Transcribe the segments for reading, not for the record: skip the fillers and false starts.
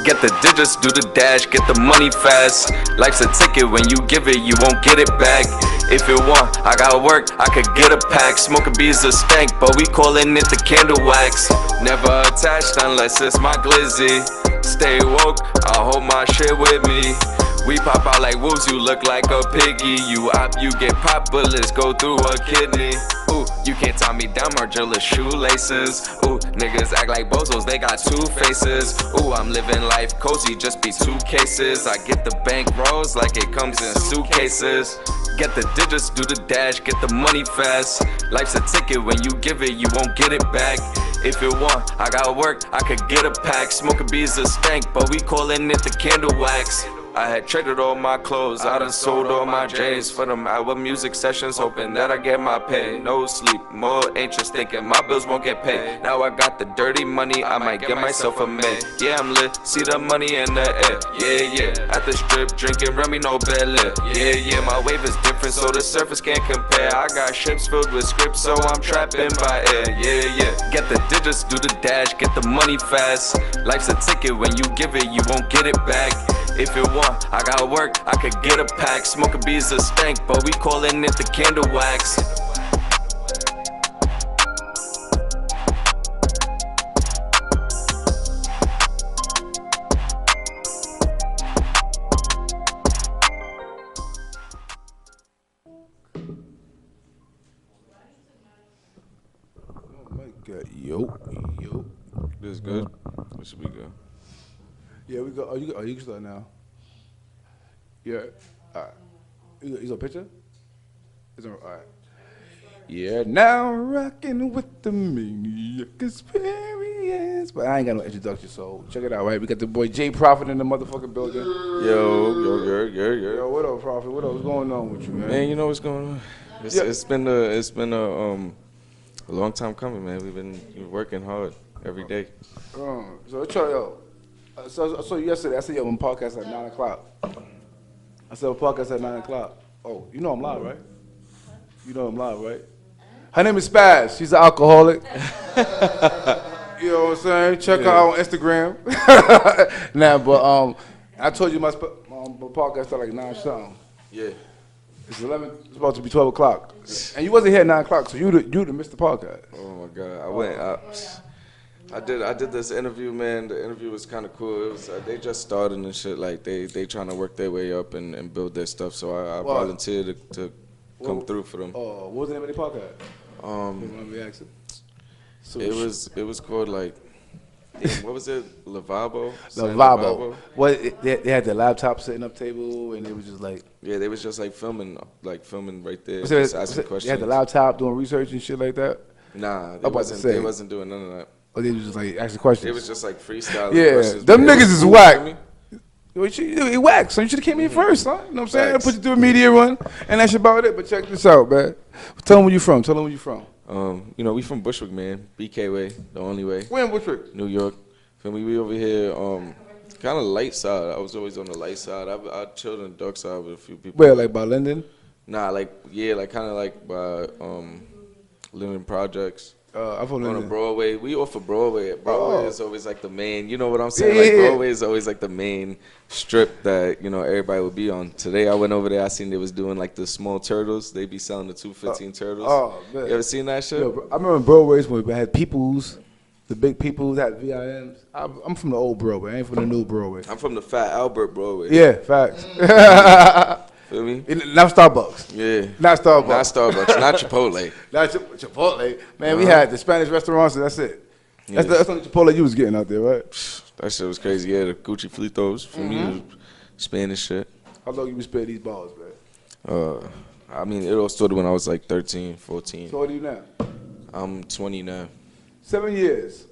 Get the digits, do the dash, get the money fast. Life's a ticket, when you give it, you won't get it back. If you want, I got work, I could get a pack. Smoking bees a stank, but we calling it the candle wax. Never attached unless it's my glizzy. Stay woke, I hold my shit with me. We pop out like wolves, you look like a piggy. You op, you get pop bullets, go through a kidney. Ooh, you can't tie me down, marginless shoelaces. Ooh, niggas act like bozos, they got two faces. Ooh, I'm living life cozy, just be two cases. I get the bank rolls like it comes in suitcases. Get the digits, do the dash, get the money fast. Life's a ticket, when you give it, you won't get it back. If you want, I got work, I could get a pack. Smoking bees a stank, but we calling it the candle wax. I had traded all my clothes, I done sold all my J's for them album music sessions, hoping that I get my pay. No sleep, more anxious, thinking my bills won't get paid. Now I got the dirty money, I might get myself a mid. Yeah, I'm lit, see the money in the air. Yeah, yeah, at the strip, drinking Remy, no bed lit. Yeah, yeah, my wave is different, so the surface can't compare. I got ships filled with scripts, so I'm trapping by air. Yeah, yeah, get the digits, do the dash, get the money fast. Life's a ticket, when you give it, you won't get it back. If you want, I got work, I could get a pack. Smoking bees a stank, but we calling it the candle wax. Oh my God, yo. This is good. This should be good. Yeah, we go. Oh, you can start now. Yeah. All right. You got a picture? It's all right. Yeah, now rocking with the Maniac experience. But I ain't got no introduction, so check it out, right? We got the boy J Prophet in the motherfucking building. Yo. What up, Prophet? What up? What's going on with you, man? Man, you know what's going on? It's been a long time coming, man. We've been working hard every day. So So I saw you yesterday. I said, yo, I'm podcast at 9 o'clock. I said, podcast at 9 o'clock. Oh, you know I'm live, right? You know I'm live, right? Her name is Spaz. She's an alcoholic. You know what I'm saying? Check her out on Instagram. I told you my podcast started like 9 something. Yeah. It's 11. It's about to be 12 o'clock. And you wasn't here at 9 o'clock, so you'd have missed the podcast. Oh, my God. I did this interview, man. The interview was kind of cool. It was they just started and shit. Like they trying to work their way up and build their stuff. So I volunteered to come through for them. Oh, what was the name of the podcast? It was called like, what was it? Lavabo. Lavabo. They had the laptop sitting up table and it was just like. Yeah, they was just like filming right there, just asking questions. They had the laptop doing research and shit like that. Nah, they wasn't doing none of that. Or they was just like asking questions. It was just like freestyle. Yeah, them niggas is whack. He whack, so you should have came in first, huh? You know what I'm saying? I put you through a media run, and that's about it. But check this out, man. Tell them where you from. We from Bushwick, man. BK way, the only way. Where in Bushwick? New York. Feel me? We over here, kind of light side. I was always on the light side. I chilled on the dark side with a few people. Where, like by Linden? Nah, kind of like by Linden Projects. I'm from on Linden. Broadway. We off of Broadway. Broadway is always like the main. You know what I'm saying? Broadway is always like the main strip that everybody would be on. Today I went over there. I seen they was doing like the small turtles. They be selling the 215 turtles. Oh man, you ever seen that shit? Yo, I remember Broadway's when we had Peoples, the big Peoples had VIMs. I'm from the old Broadway. I ain't from the new Broadway. I'm from the Fat Albert Broadway. Yeah, facts. Feel me? Not Starbucks. Yeah. Not Starbucks. Not Starbucks. Not Chipotle. Not Chipotle. Man, we had the Spanish restaurants, and that's it. Yeah. That's the Chipotle you was getting out there, right? That shit was crazy. Yeah, the Gucci Flitos. For me, it was Spanish shit. How long you been spending these balls, man? I mean, it all started when I was like 13, 14. So what are you now? I'm 20 now. 7 years.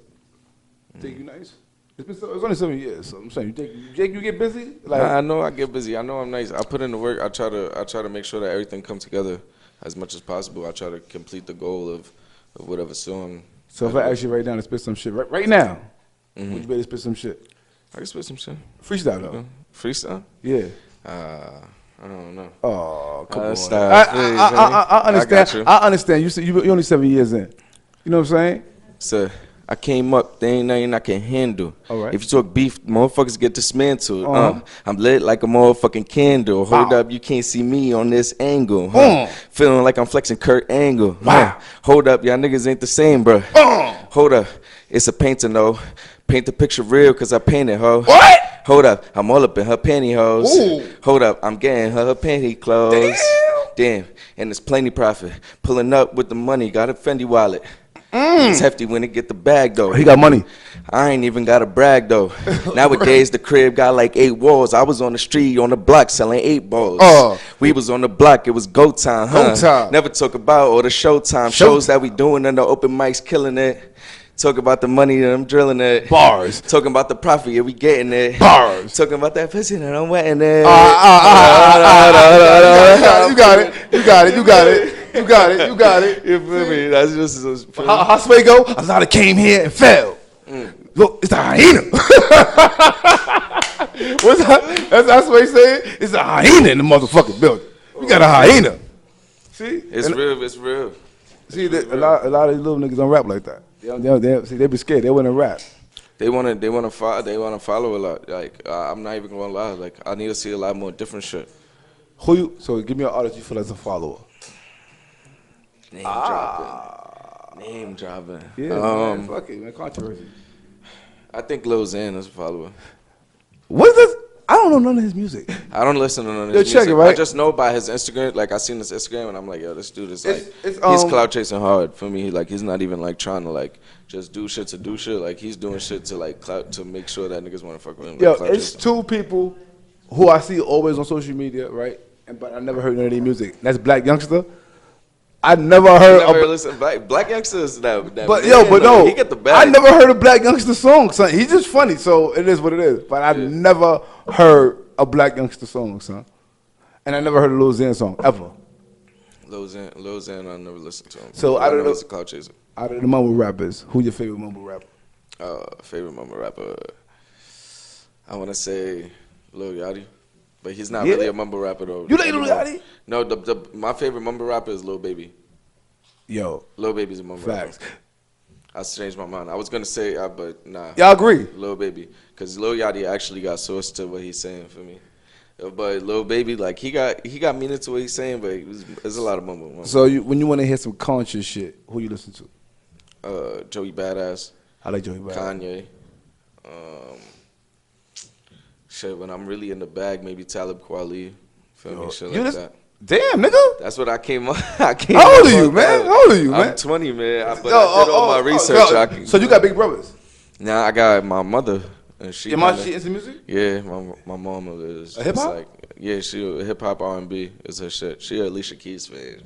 Think you nice? It's only 7 years, so I'm saying you get busy. Like I know I get busy. I know I'm nice. I put in the work. I try to make sure that everything comes together as much as possible. I try to complete the goal of whatever song. So if I ask you right now to spit some shit, right now, would you better spit some shit? I can spit some shit. Freestyle though. Freestyle? Yeah. I don't know. Oh, come on. Stop. I understand. I understand. You only 7 years in. You know what I'm saying? So I came up, there ain't nothing I can handle. All right. If you talk beef, motherfuckers get dismantled. I'm lit like a motherfucking candle. Hold up, you can't see me on this angle. Feeling like I'm flexing Kurt Angle. Hold up, y'all niggas ain't the same, bro. Hold up, it's a painting though. Paint the picture real, cause I painted, ho. What? Hold up, I'm all up in her pantyhose. Ooh. Hold up, I'm getting her panty clothes. Damn, and it's plenty profit. Pulling up with the money, got a Fendi wallet. It's hefty when it get the bag though. He got money. I ain't even got a brag though. Nowadays the crib got like 8 walls. I was on the street on the block selling 8 balls. We was on the block, it was go time, huh? Go time. Never talk about all the showtime shows that we doing and the open mics killing it. Talk about the money that I'm drilling it. Bars. Talking about the profit, yeah, we getting it. Bars. Talking about that pussy that I'm wetting it. You got it. You got it. You got it. You got it. You got it. You feel me? That's just how Sway go? A lot of came here and fell. Look, it's a hyena. What's that? That's how Sway said. It's a hyena in the motherfucking building. We got a hyena. See? It's real. It's real. See, a lot of these little niggas don't rap like that. They be scared. They wouldn't rap. They wanna follow a lot. Like I'm not even gonna lie. Like I need to see a lot more different shit. So give me an artist you feel as a follower. Name dropping. Yeah, man, fuck it, man. Controversy. I think Lil Xan is a follower. What is this? I don't know none of his music. I don't listen to none of his music. Check it, right? I just know by his Instagram. Like I seen his Instagram and I'm like, yo, this dude is like, he's clout chasing hard for me. Like he's not even like trying to like just do shit to do shit. Like he's doing shit to like clout to make sure that niggas want to fuck with him. Like, yo, it's two people who I see always on social media, right? But I never heard none of their music. That's Black Youngster. I never heard. Listen, Black Youngster is that. But no, he get the bag. I never heard a Black Youngster song, son. He's just funny, so it is what it is. But I never heard a Black Youngster song, son. And I never heard a Lil Xan song ever. Lil Xan, I never listened to him. So I don't know. It's a clout chaser. Out of the mumble rappers, who's your favorite mumble rapper? Favorite mumble rapper, I want to say Lil Yachty. But he's not really a mumble rapper though. You like Lil Yachty? No, my favorite mumble rapper is Lil Baby. Yo, Lil Baby's a mumble rapper. I changed my mind. I was gonna say, but nah. Y'all agree? Lil Baby, because Lil Yachty actually got source to what he's saying for me. But Lil Baby, like he got meaning to what he's saying, but there's a lot of mumble. So when you want to hear some conscious shit, who you listen to? Joey Badass. I like Joey Badass. Kanye. Shit, when I'm really in the bag, maybe Talib Kweli. Feel me? Shit like that. Damn, nigga. That's what I came on. How old are you, man? How old are you, man? I'm 20, man. I did all my research. So you got big brothers? Nah, I got my mother. And she into music? Yeah, my mom is. Hip hop? Like, yeah, she hip hop R&B is her shit. She a Alicia Keys fan.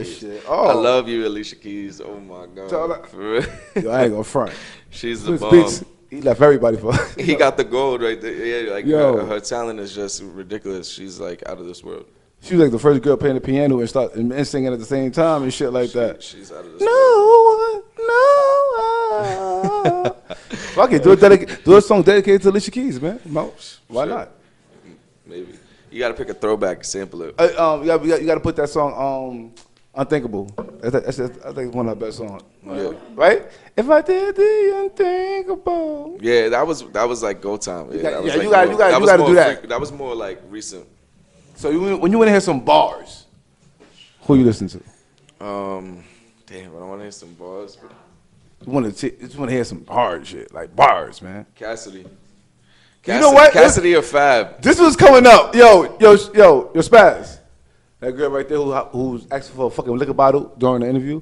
Shit. I love you, Alicia Keys. Oh my god. For real. Yo, I ain't gonna front. She's the bomb. He left everybody for. He got the gold right there. Yeah, like her talent is just ridiculous. She's like out of this world. She was like the first girl playing the piano and singing at the same time and shit like that. She's out of this world. No one. Fuck it, do a song dedicated to Alicia Keys, man. Why not? Maybe you gotta pick a throwback, sample it. You gotta put that song Unthinkable. That's I think it's one of her best songs. Yeah. Right? If I did the unthinkable. Yeah, that was like go time. You gotta do that. That was more like recent. So when you want to hear some bars, who you listen to? Damn, I don't want to hear some bars. You want to hear some hard shit, like bars, man. Cassidy. You know what? Cassidy or Fab. This was coming up. Yo, Spaz. That girl right there who's asking for a fucking liquor bottle during the interview,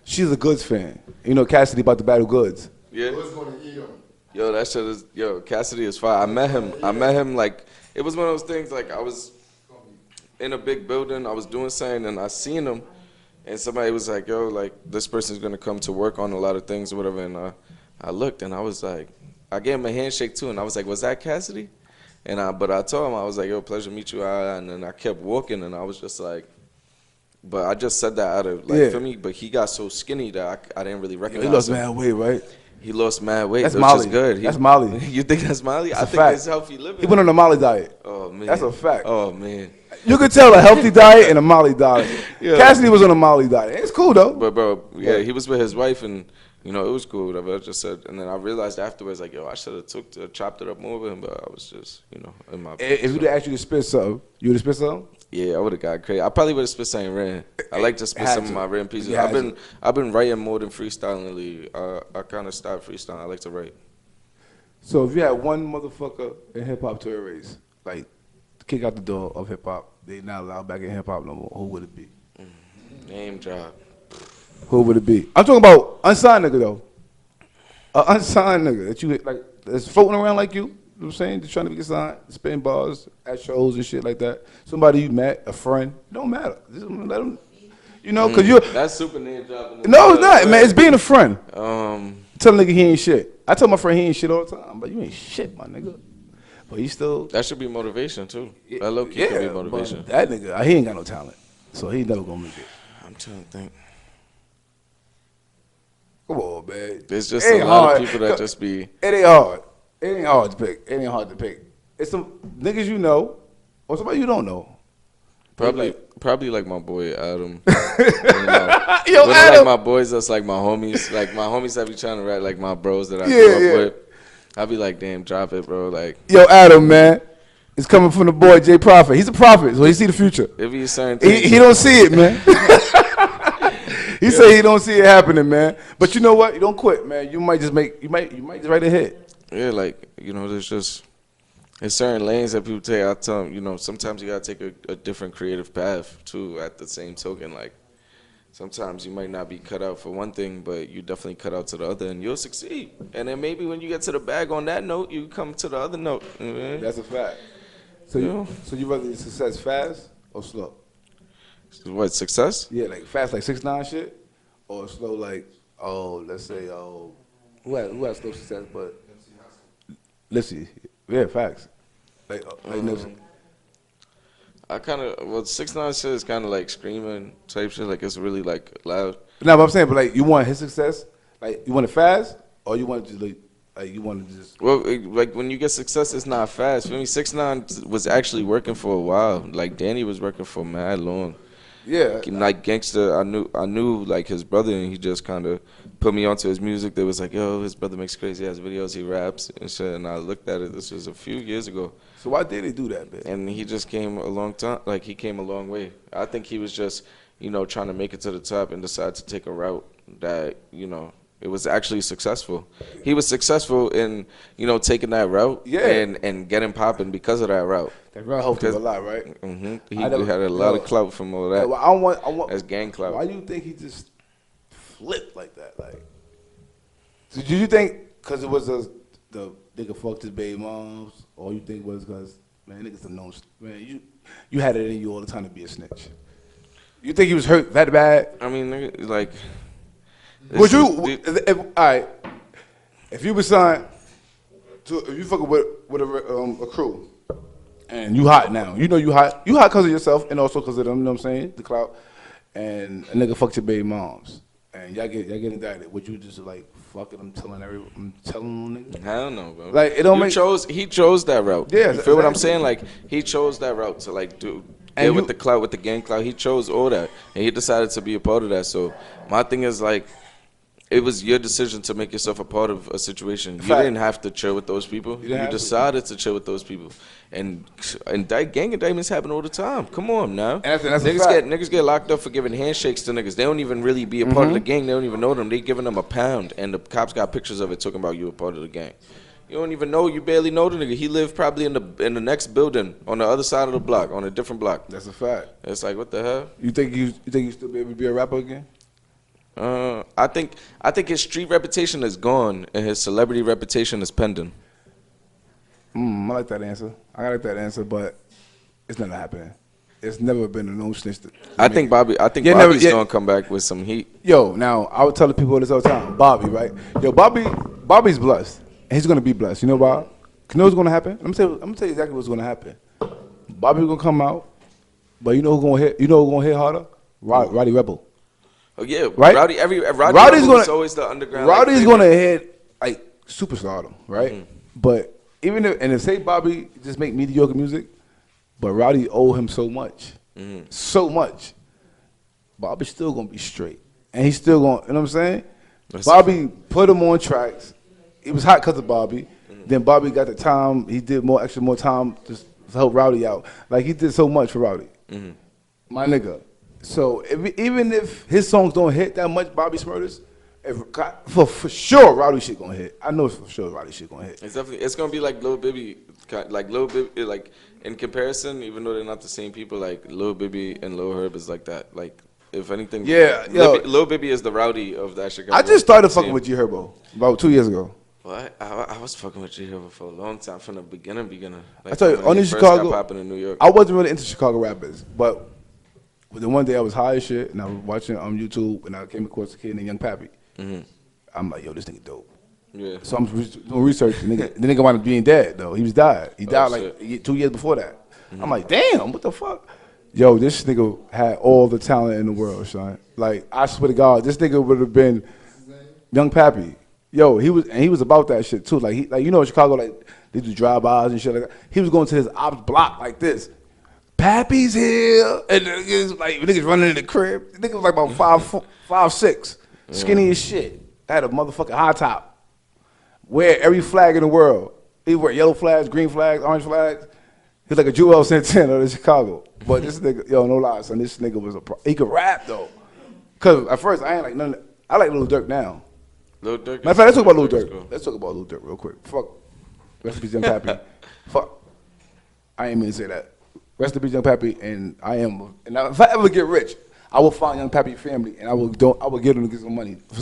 she's a Goods fan. You know Cassidy about to battle Goods. Yeah. Yo, that shit is, Cassidy is fire. I met him like, it was one of those things like I was in a big building, I was doing something and I seen him and somebody was like, yo, like this person's gonna come to work on a lot of things or whatever, and I looked and I was like, I gave him a handshake too and I was like, was that Cassidy? But I told him, I was like, yo, pleasure to meet you. And then I kept walking, and I was just like, but I just said that out of, like, for me, but he got so skinny that I didn't really recognize him. He lost mad weight, right? He lost mad weight. That's Molly. Good. That's Molly. You think that's Molly? I think fact. it's healthy living. He went on the Molly diet. Oh, man. That's a fact. Oh, man. You could tell a healthy diet and a Molly diet. Yeah. Cassidy was on a Molly diet. It's cool though. But bro, yeah, he was with his wife, and you know it was cool. Whatever I just said, and then I realized afterwards, like, yo, I should have chopped it up more with him, but I was just, you know, in my. If you'd asked you to spit something, you would have spit something. Yeah, I would have got crazy. I probably would have spit something written. I like to spit some of my written pieces. I've been writing more than freestyling lately. I kind of stopped freestyling. I like to write. So if you had one motherfucker in hip hop to erase, like kick out the door of hip hop, they not allowed back in hip hop no more, who would it be? Name drop. Who would it be? I'm talking about unsigned nigga though. An unsigned nigga that you like that's floating around like you. You know what I'm saying? Just trying to get signed, spin bars at shows and shit like that. Somebody you met, a friend, it don't matter. Just let them, you know, because you're. That's super name dropping. No, it's not, man. It's being a friend. Tell a nigga he ain't shit. I tell my friend he ain't shit all the time, but you ain't shit, my nigga. But he still. That should be motivation too. That low key could be motivation. That nigga, he ain't got no talent, so he never gonna make it. I'm trying to think. Come on, man. There's just a lot of people that just be. It ain't hard. It ain't hard to pick. It ain't hard to pick. It's some niggas you know, or somebody you don't know. Probably like my boy Adam. Yo, Adam. Adam. Like my boys, that's like my homies. Like my homies that be trying to rap, like my bros that I grew up with. I be like, damn, drop it, bro. Like, yo, Adam, man. It's coming from the boy J Prophet. He's a prophet, so he see the future. It be a certain thing. He don't see it, man. He say he don't see it happening, man. But you know what? You don't quit, man. You might just just write a hit. Yeah, like, you know, there's certain lanes that people take. I tell them, you know, sometimes you gotta take a different creative path too. At the same token, like sometimes you might not be cut out for one thing, but you definitely cut out to the other, and you'll succeed. And then maybe when you get to the bag on that note, you come to the other note. Mm-hmm. That's a fact. So you rather success fast or slow? What, success? Yeah, like fast, like 6ix9ine shit, or slow, like let's say who has slow success, but Lipsy, yeah, facts. Like Nipsey. I kind of 6ix9ine shit is kind of like screaming type shit, like it's really like loud. No, but I'm saying, but like you want his success, like you want it fast, or you want it to like you want to just. Well, like when you get success, it's not fast. For me, 6ix9ine was actually working for a while. Like Danny was working for mad long. Yeah. Like Gangsta, I knew like his brother, and he just kind of put me onto his music. That was like, yo, his brother makes crazy ass videos, he raps and shit. And I looked at it. This was a few years ago. So why did he do that, man? And he just came a long time. Like he came a long way. I think he was just, you know, trying to make it to the top and decided to take a route that, you know, it was actually successful. He was successful in, you know, taking that route and getting popping because of that route. That route helped him a lot, right? Mm-hmm. He had a lot of clout from all that. Well, I want as gang clout. Why do you think he just flipped like that? Like, so did you think because it was the nigga fucked his baby moms, or you think it was because man niggas have known man you had it in you all the time to be a snitch? You think he was hurt that bad? I mean, nigga, like. Would you? All right. If you were signed to, if you fucking with a crew, and you hot now, you know you hot because of yourself and also because of them. You know what I'm saying? The clout, and a nigga fucked your baby moms, and y'all get indicted. Would you just like fuck it? I'm telling them niggas. I don't know, bro. Like it don't make. He chose that route. Yeah, you feel what I'm saying? Like he chose that route to like do. And with the clout, with the gang clout, he chose all that, and he decided to be a part of that. So my thing is like. It was your decision to make yourself a part of a situation. You didn't have to chill with those people. You decided to chill with those people. And gang indictments happen all the time. Come on now. That's niggas get locked up for giving handshakes to niggas. They don't even really be a part of the gang. They don't even know them. They giving them a pound. And the cops got pictures of it talking about you a part of the gang. You don't even know. You barely know the nigga. He lived probably in the next building on the other side of the block, on a different block. That's a fact. It's like, what the hell? You think you still be able to be a rapper again? I think his street reputation is gone and his celebrity reputation is pending. I like that answer. I like that answer, but it's never happening. It's never been a no snitch. I think Bobby's gonna come back with some heat. Yo, now I would tell the people this all the time. Bobby, right? Yo, Bobby's blessed. And he's gonna be blessed. You know why? You know what's gonna happen? I'm gonna tell you exactly what's gonna happen. Bobby's gonna come out, but you know who's gonna hit? You know who's gonna hit harder? Roddy Rebel. Oh yeah, right. Roddy's always the underground. Roddy's gonna hit like superstardom, right? But even if say Bobby just make mediocre music, But Rowdy owed him so much. So much. Bobby's still going to be straight. And he's still going, you know what I'm saying? Bobby put him on tracks. He was hot because of Bobby. Then Bobby got the time. He did more time to help Rowdy out. Like, he did so much for Rowdy. My nigga. So even if his songs don't hit that much, Bobby Smurder's, for sure Rowdy shit gonna hit. I know for sure Rowdy shit gonna hit. It's gonna be like Lil Bibby, like in comparison, even though they're not the same people. Like Lil Bibby and Lil Herb is like that. Like if anything, Lil Bibby is the Rowdy of that Chicago. I just started fucking with G Herbo about 2 years ago. Well, I was fucking with G Herbo for a long time, from the beginning. Like, I tell you, only Chicago. Popping in New York. I wasn't really into Chicago rappers, but the one day I was high as shit and I was watching on YouTube and I came across a kid named Young Pappy. I'm like, yo, this nigga dope. Yeah. So I'm doing research. The nigga wound up being dead though. He died. He died like 2 years before that. I'm like, damn, what the fuck? Yo, this nigga had all the talent in the world, son. Like, I swear to God, this nigga would have been Young Pappy. Yo, he was about that shit too. Like you know in Chicago, like they do drive-bys and shit like that. He was going to his ops block like this. Pappy's here, and niggas running in the crib. The nigga was like about 5'6", skinny as shit. Had a motherfucking high top. Wear every flag in the world. He wear yellow flags, green flags, orange flags. He's like a Joel Santana of Chicago. But this nigga, yo, no lie, son. This nigga was he could rap though. Cause at first I ain't like none. I like Lil Durk now. Lil Durk. Matter of fact, let's talk about Lil Durk. Cool. Let's talk about Lil Durk real quick. Fuck. Rest in peace, Young Pappy. Fuck. I ain't mean to say that. Rest in peace, Young Pappy, and if I ever get rich, I will find Young Pappy family, and I will get them to get some money. I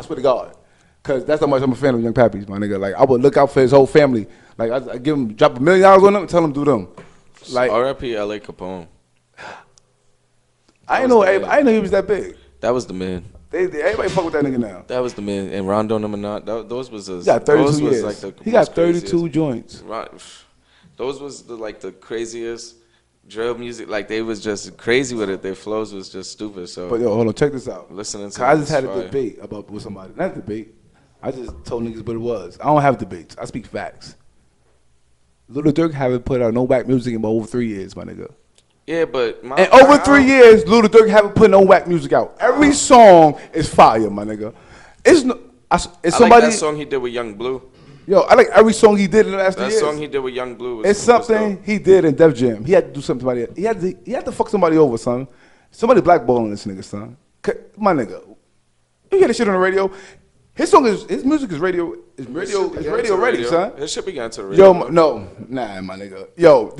swear to God, cause that's how much I'm a fan of Young Pappy's, my nigga. Like I would look out for his whole family. Like I give him, drop $1 million on them, and tell him do them. Like R.I.P. L.A. Capone. I didn't know he was that big. That was the man. Everybody fuck with that nigga now. That was the man. And Rondo and them and not. Those was his. He got 32 years. Like he got 32 joints. Those was the craziest drill music. Like they was just crazy with it. Their flows was just stupid. So. But yo, hold on, check this out. Listening to. I just had a debate with somebody. Not a debate. I just told niggas what it was. I don't have debates. I speak facts. Lil Durk haven't put out no whack music in about over 3 years, my nigga. Yeah, but over 3 years, Lil Durk haven't put no whack music out. Every song is fire, my nigga. It's somebody. Like that song he did with Young Blue. Yo, I like every song he did in the last 3 years. That song he did with Young Blue was. It's something he did in Def Jam. He had to do something to somebody. He had to fuck somebody over, son. Somebody blackballing this nigga, son. My nigga, you hear this shit on the radio? His music is radio ready, son. His shit began to the radio. Yo, nah, my nigga. Yo,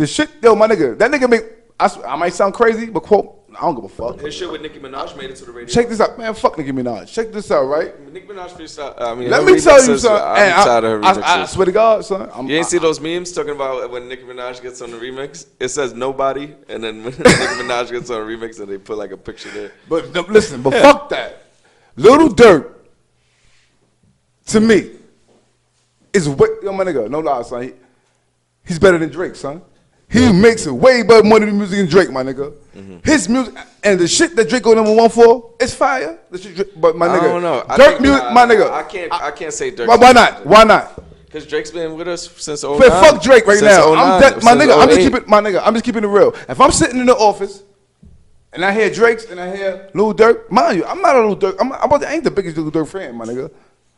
my nigga, that nigga make. I might sound crazy, but I don't give a fuck. His shit with Nicki Minaj made it to the radio. Check this out, man. Fuck Nicki Minaj. Check this out, right? Nicki Minaj freestyle. Let me tell you, son. I'm tired of her remixes. I swear to God, son. You ain't see those memes talking about when Nicki Minaj gets on the remix? It says nobody, and then when Nicki Minaj gets on a remix, and they put like a picture there. But no, listen, but fuck that. Lil Durk, to me, is yo, my nigga. No lie, son. He's better than Drake, son. He makes it way better money than music than Drake, my nigga. His music and the shit that Drake go #1 for, it's fire. But my nigga, I don't know. Dirk music, my nigga. I can't say Dirk. Why not? Why not? Because Drake's been with us since 09. Fuck Drake right now. My nigga, I'm just keeping it real. If I'm sitting in the office and I hear Drake's and I hear Lil Durk, mind you, I'm not a Lil Durk. I ain't the biggest Lil Durk fan, my nigga.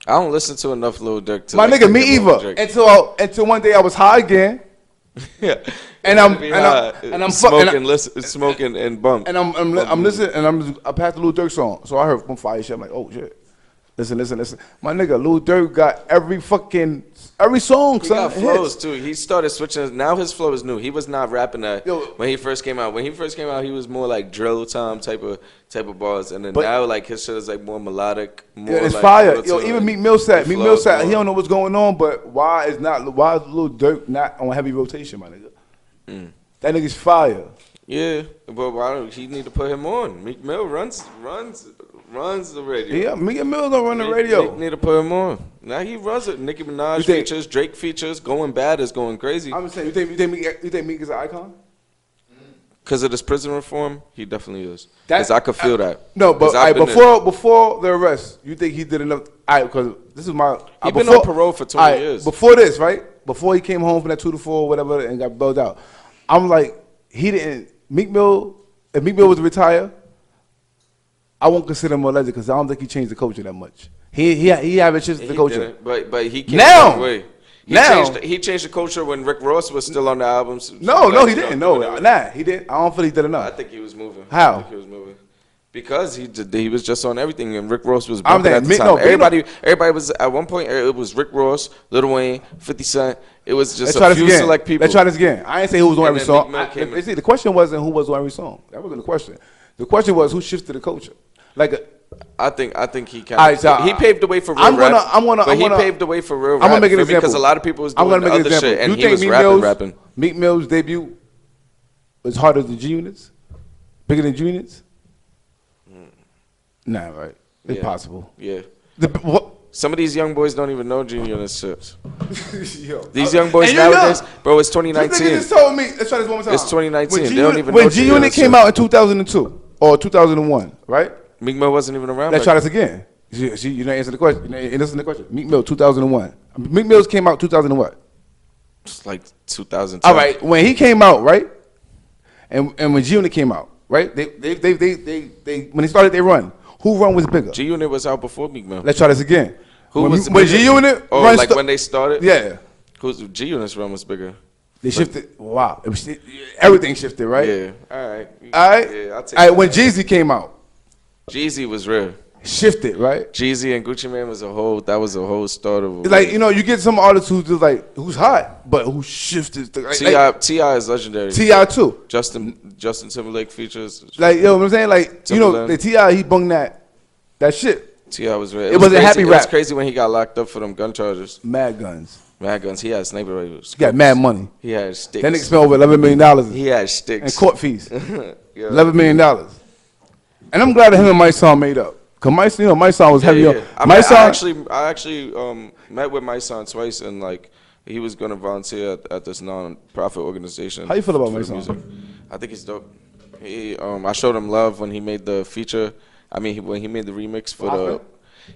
I don't listen to enough Lil Durk to my nigga, me either. Until one day I was high again. Yeah, and I'm smoking and bump, and I'm listening, and I passed the Lil Durk song, so I heard some fire shit. I'm like, oh shit, listen, my nigga, Lil Durk got every song. He got flows too. He started switching. Now his flow is new. He was not rapping that when he first came out. When he first came out, he was more like drill time type of bars, and then now like his shit is like more melodic. More it's like fire. Yo, even Meek Mill said, he don't know what's going on, but why is Lil Durk not on heavy rotation, my nigga? That nigga's fire. Yeah, but why don't he need to put him on? Meek Mill runs the radio. Yeah, Meek Mill don't run the radio. Meek need to put him on. Now he runs it. Nicki Minaj features, Drake features. Going Bad is going crazy. I'm saying, you think Meek is an icon? Because of this prison reform, he definitely is. Because I could feel that. No, but before the arrest, you think he did enough? Because this is my. He been on parole for 20 years. Before this, right? Before he came home from that 2 to 4, whatever, and got bailed out. I'm like, he didn't. Meek Mill, if Meek Mill was to retire, I won't consider him a legend because I don't think he changed the culture that much. He haven't changed the culture. But he came Now. a long way. He changed the culture when Rick Ross was still on the albums. No, he didn't. No, he didn't. I don't feel he did enough. I think he was moving. How? I think he was moving. Because he was just on everything, and Rick Ross was bumping at the time. No, everybody was at one point. It was Rick Ross, Lil Wayne, 50 Cent. It was just a few select people. Let's try this again. I ain't say who was on every song. The question wasn't who was on every song. That wasn't the question. The question was who shifted the culture. I think he kind of he paved the way for real rap. He paved the way for real rap. I'm gonna make an example because a lot of people was doing other shit, and he was rapping. Meek Mill's debut was harder than G Unit's, bigger than G Unit's. Nah, right? It's possible. Yeah. Some of these young boys don't even know G Unit's shit. These young boys nowadays, bro, it's 2019. This nigga just told me. Let's try this one more time. It's 2019. They don't even know when G Unit came out in 2002 or 2001, right? Meek Mill wasn't even around. Let's try this again. See, you didn't answer the question. You didn't answer the question. Meek Mill 2001. Meek Mill's came out 2000 and what? It's like 2010. All right, when he came out, right, and when G Unit came out, right? They when they started their run. Who run was bigger? G Unit was out before Meek Mill. Let's try this again. When G Unit? When they started? Yeah. G Unit's run was bigger. They shifted. Wow. Everything shifted, right? Yeah. All right. Yeah, I'll take all right. When Jeezy came out. Jeezy was real. Shifted, right? Jeezy and Gucci Mane was a whole start of. Like, you get some artists who's just like, who's hot, but who shifted. T.I. is legendary. T.I. too. Justin Timberlake features. Like, what I'm saying? Like, the T.I. he bung that shit. T.I. was real. It was a happy rap. It was crazy when he got locked up for them gun charges. Mad guns. He had sniper rifles. He got mad money. He had sticks. That nigga spent over $11 million. He had sticks. And court fees. $11 million. And I'm glad that him and my son made up. Cause my son was heavy on. I actually met with my son twice, and like he was gonna volunteer at this non-profit organization. How you feel about my son? I think he's dope. I showed him love when he made the feature. I mean, when he made the remix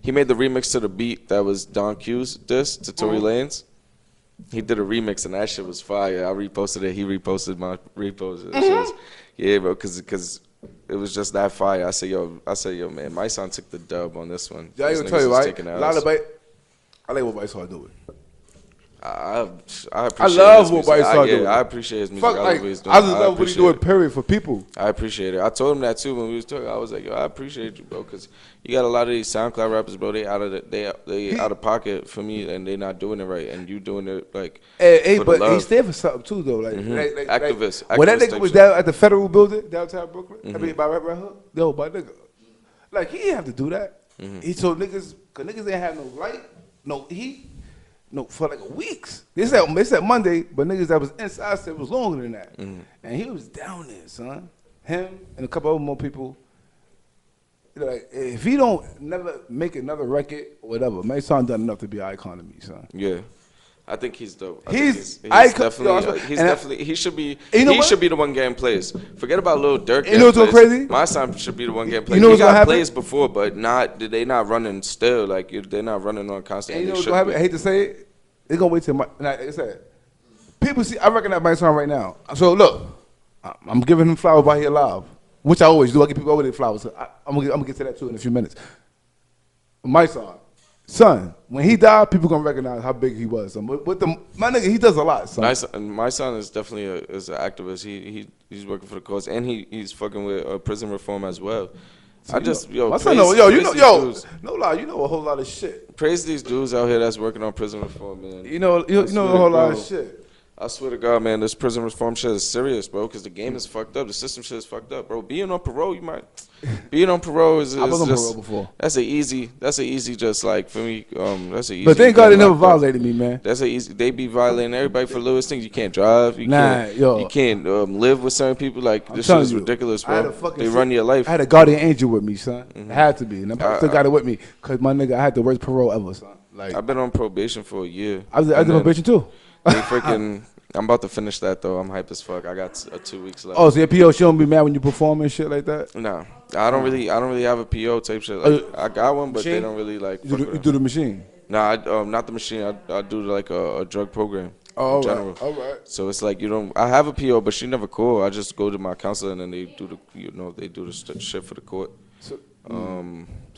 he made the remix to the beat that was Don Q's diss to Tory Lanez. He did a remix, and that shit was fire. I reposted it. He reposted my repost. Yeah, bro, cause it was just that fire. I said, yo, man, my son took the dub on this one. Yeah, I even tell you, right? I like what my son do it. I appreciate I love what my son do. I appreciate his music. I just love what he doing, period, for people. I appreciate it. I told him that too when we was talking. I was like, yo, I appreciate you, bro, because you got a lot of these SoundCloud rappers, bro. They out of pocket for me, and they not doing it right, and you doing it like. Hey, but he stand for something too, though. Like, activist. When that nigga was down at the Federal Building downtown Brooklyn, I mean, by Red Hook, yo, my nigga, like he didn't have to do that. He told niggas, cause niggas didn't have no light, no heat. No, for like weeks. They said Monday, but niggas that was inside said it was longer than that. And he was down there, son. Him and a couple other more people. Like, if he don't never make another record or whatever, my son done enough to be an icon to me, son. Yeah. I think he's dope. He's definitely he should be the one getting plays. Forget about Lil Durk. You know what's so crazy? My son should be the one getting plays. You know what's he got gonna plays before, but they not running still. Like they're not running on constant. And you know what's gonna happen? I hate to say it. They're gonna wait till like I said. People see. I recognize my son right now. So look, I'm giving him flowers while he alive, which I always do. I give people over their flowers. So I'm gonna get to that too in a few minutes. My son, when he died, people gonna recognize how big he was. So my nigga, he does a lot. Son. My son is definitely is an activist. He's working for the cause, and he's fucking with prison reform as well. So my son no lie, you know a whole lot of shit. Praise these dudes out here that's working on prison reform, man. You know a whole lot of shit. I swear to God, man, this prison reform shit is serious, bro, because the game is fucked up. The system shit is fucked up, bro. Being on parole, being on parole is I was on just, parole before. That's a easy, just like, for me, that's a easy. But thank God they never violated me, man. That's a easy, they be violating everybody for littlest things. You can't drive, you can't live with certain people. Like, this shit is ridiculous, bro. They run your life. I had a guardian angel with me, son. It had to be. And I still got it with me, because my nigga, I had the worst parole ever, son. Like, I've been on probation for a year. I did probation too. I'm about to finish that though. I'm hype as fuck. I got 2 weeks left. Oh, so your PO, she don't be mad when you perform and shit like that? No, I don't really have a PO type shit. Like, I got one, but they don't really like. You do the machine? Nah, not the machine. I do like a drug program. in general. All right. So it's like I have a PO, but she never call. I just go to my counselor and then they do the shit for the court. So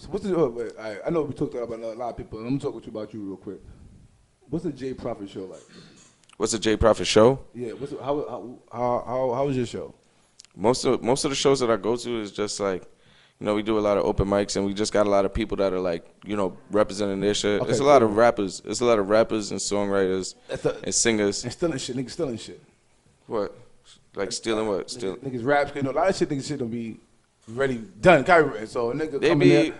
what's the? I know we talked about a lot of people. I'm gonna talk with you about you real quick. What's the J Prophet show like? What's the J Prophet show? Yeah. How was your show? Most of the shows that I go to is just like, we do a lot of open mics and we just got a lot of people that are like, representing their shit. Okay, It's a lot of rappers. It's a lot of rappers and songwriters and singers. And stealing shit. Niggas stealing shit. What? Like stealing what? Stealing. Niggas raps. A lot of shit. Niggas shit don't be ready done. Copyright. So a nigga They be,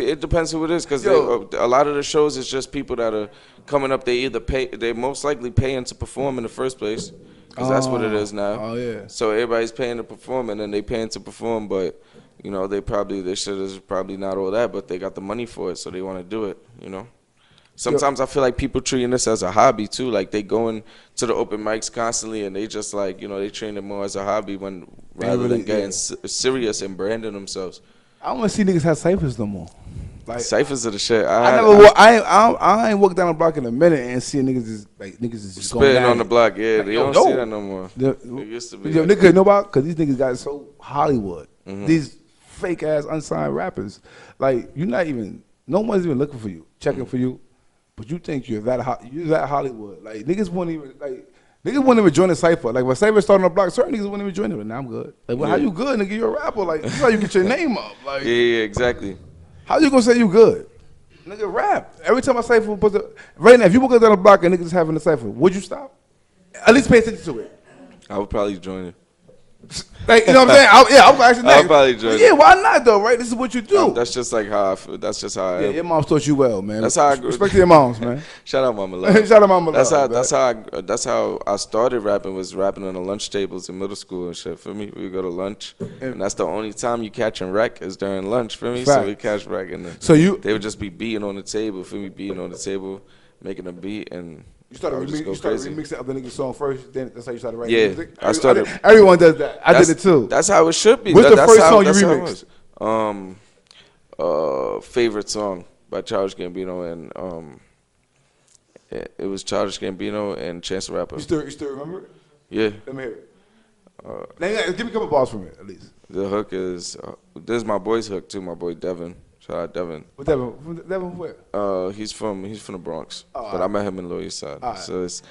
it depends who it is because a lot of the shows is just people that are coming up. They most likely paying to perform in the first place because that's what it is now. Oh yeah. So everybody's paying to perform and then they paying to perform, but their shit is probably not all that, but they got the money for it, so they want to do it. Sometimes I feel like people treating this as a hobby too. Like they going to the open mics constantly, and they just like they treat it more as a hobby rather than getting serious and branding themselves. I don't want to see niggas have ciphers no more. Like ciphers are the shit. I ain't walked down the block in a minute and see niggas is just spitting going on the block. Yeah, like, they don't see that no more. It used to be. Niggas know about because these niggas got so Hollywood. Mm-hmm. These fake ass unsigned rappers. Like no one's even looking for you, checking for you, but you think you're that Hollywood. Like niggas won't even join a cipher. Like when cipher started on the block, certain niggas won't even join it. But now I'm good. Like, well, how you good, nigga? You a rapper. Like this is how you get your name up. Like yeah, exactly. How you gonna say you good? Nigga, rap. Every time I cipher, right now, if you walk down the block and niggas having a cipher, would you stop? At least pay attention to it. I would probably join it. Like, you know what I'm saying? I'm gonna ask you next. I'll probably join it. Yeah, why not though, right? This is what you do. That's just like how I feel. That's just how I am. Yeah, your mom taught you well, man. That's how I grew. Respect to your moms, man. Shout out Mama Love. Shout out Mama Love. That's how I started rapping, was rapping on the lunch tables in middle school and shit. For me, we go to lunch, and that's the only time you catching wreck is during lunch. For me, so we catch wreck, and they would just be beating on the table. For me, beating on the table, making a beat, and you started remixing other niggas' song first. Then that's how you started writing music. I started. Everyone does that. I did it too. That's how it should be. What's the first song you remixed? Favorite song by Childish Gambino and it was Childish Gambino and Chance the Rapper. You still remember it? Yeah. Let me hear it. Give me a couple bars from it at least. The hook is this is my boy's hook too. My boy Devin. Shout out Devin. What Devin? Devin where? He's from the Bronx, but I met him in Lower East Side. So it's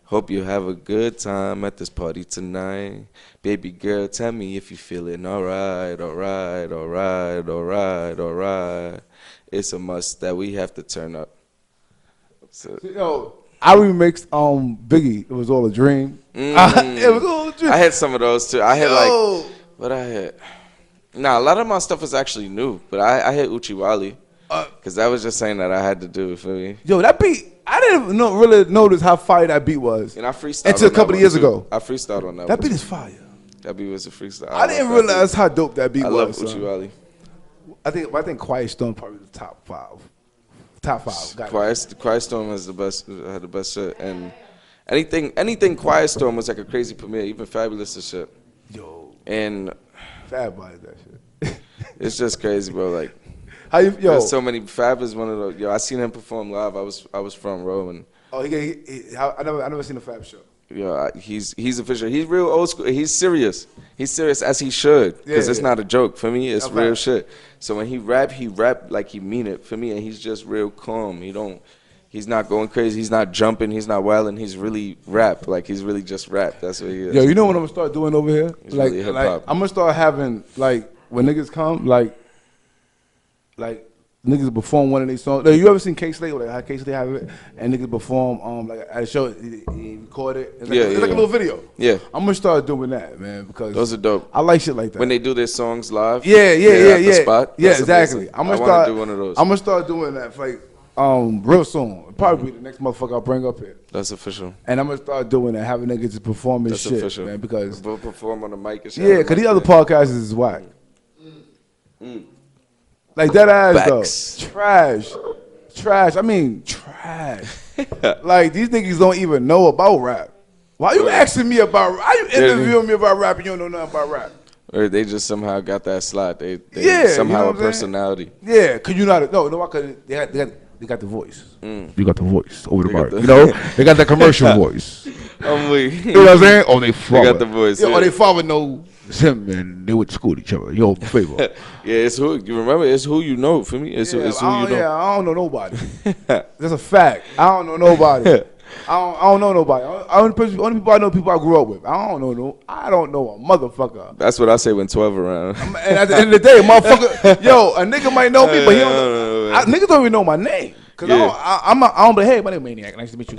hope you have a good time at this party tonight, baby girl. Tell me if you feeling alright, alright, alright, alright, alright. It's a must that we have to turn up. So, I remixed Biggie. It was all a dream. It was all a dream. I had some of those too. I had what I had. Nah, a lot of my stuff is actually new, but I hit Uchiwali because that was just saying that I had to do it for me. Yo, that beat, I didn't really notice how fire that beat was. And I freestyled until a couple of years ago. I freestyled on that. That beat is fire. That beat was a freestyle. I didn't realize how dope that beat was. I love Uchiwali. I think Quiet Storm probably the top five. Top five. Quiet Storm had the best shit, and anything Quiet Storm was like a crazy premiere, even Fabulous and shit. Yo. And Fab buys that shit. It's just crazy, bro. Like, there's so many. Fab is one of those. Yo, I seen him perform live. I was front row, and I never seen a Fab show. Yo, he's official. He's real old school. He's serious. He's serious as he should, because it's not a joke. For me, it's real shit. So when he rap like he mean it. For me, and he's just real calm. He's not going crazy. He's not jumping. He's not wilding. He's really rap. Like, he's really just rap. That's what he is. Yo, you know what I'm gonna start doing over here? He's really hip hop. I'm gonna start having when niggas come like niggas perform one of these songs. You ever seen K-Slate, like how K-Slate have it, and niggas perform like at a show, he record it. It's like a little video. Yeah, I'm gonna start doing that, man, because those are dope. I like shit like that. When they do their songs live. Yeah. The spot. Yeah, exactly. I want to do one of those. I'm gonna start doing that for real soon. It'll probably be the next motherfucker I'll bring up here. That's official. And I'm gonna start doing that, having niggas just perform and shit, official. man, because we'll perform on the mic and shit. Yeah, because these other podcasts is whack. Like that ass Backs. though. Trash. I mean, trash. Like these niggas don't even know about rap. Why you asking me about? Why you interviewing me about rap and you don't know nothing about rap? Or they just somehow got that slot. They yeah, somehow you know a personality. Yeah, cause you not no. I couldn't. They they got the voice. Mm. You got the voice over the They got bar. the- You know, they got that commercial voice. I'm weak. You know what I'm saying? Oh, they father. got the voice, Yeah, yeah. or they father know him and they went to school with each other. Yo, favor. Yeah, it's who you remember. It's who you know. For me, it's who you know. Yeah, I don't know nobody. That's a fact. I don't know nobody. I don't know nobody. Only people I know, people I grew up with. I don't know a motherfucker. That's what I say when 12 around. And at the end of the day, motherfucker, yo, a nigga might know me, but he don't know. Niggas don't even know my name. Cause Yeah. I don't be, hey, my name Maniac. Nice to meet you.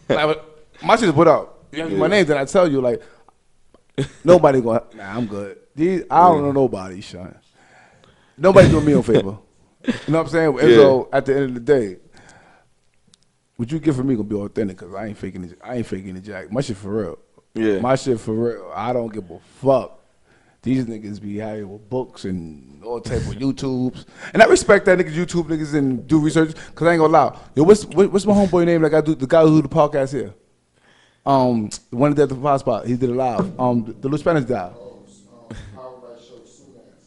Like, my shit is put out. You ask me my name, then I tell you, like, nobody going, nah, I'm good. I don't know nobody, Sean. Nobody doing me a favor. You know what I'm saying? And so at the end of the day, what you get from me gonna be authentic, cause I ain't faking the jack. My shit for real. Yeah. My shit for real. I don't give a fuck. These niggas be having with books and all type of YouTubes. And I respect that niggas YouTube niggas and do research, cause I ain't gonna lie. Yo, what's my homeboy name? Like I do, the guy who do the podcast here. The one that did the pod spot, he did it live. The little Spanish guy.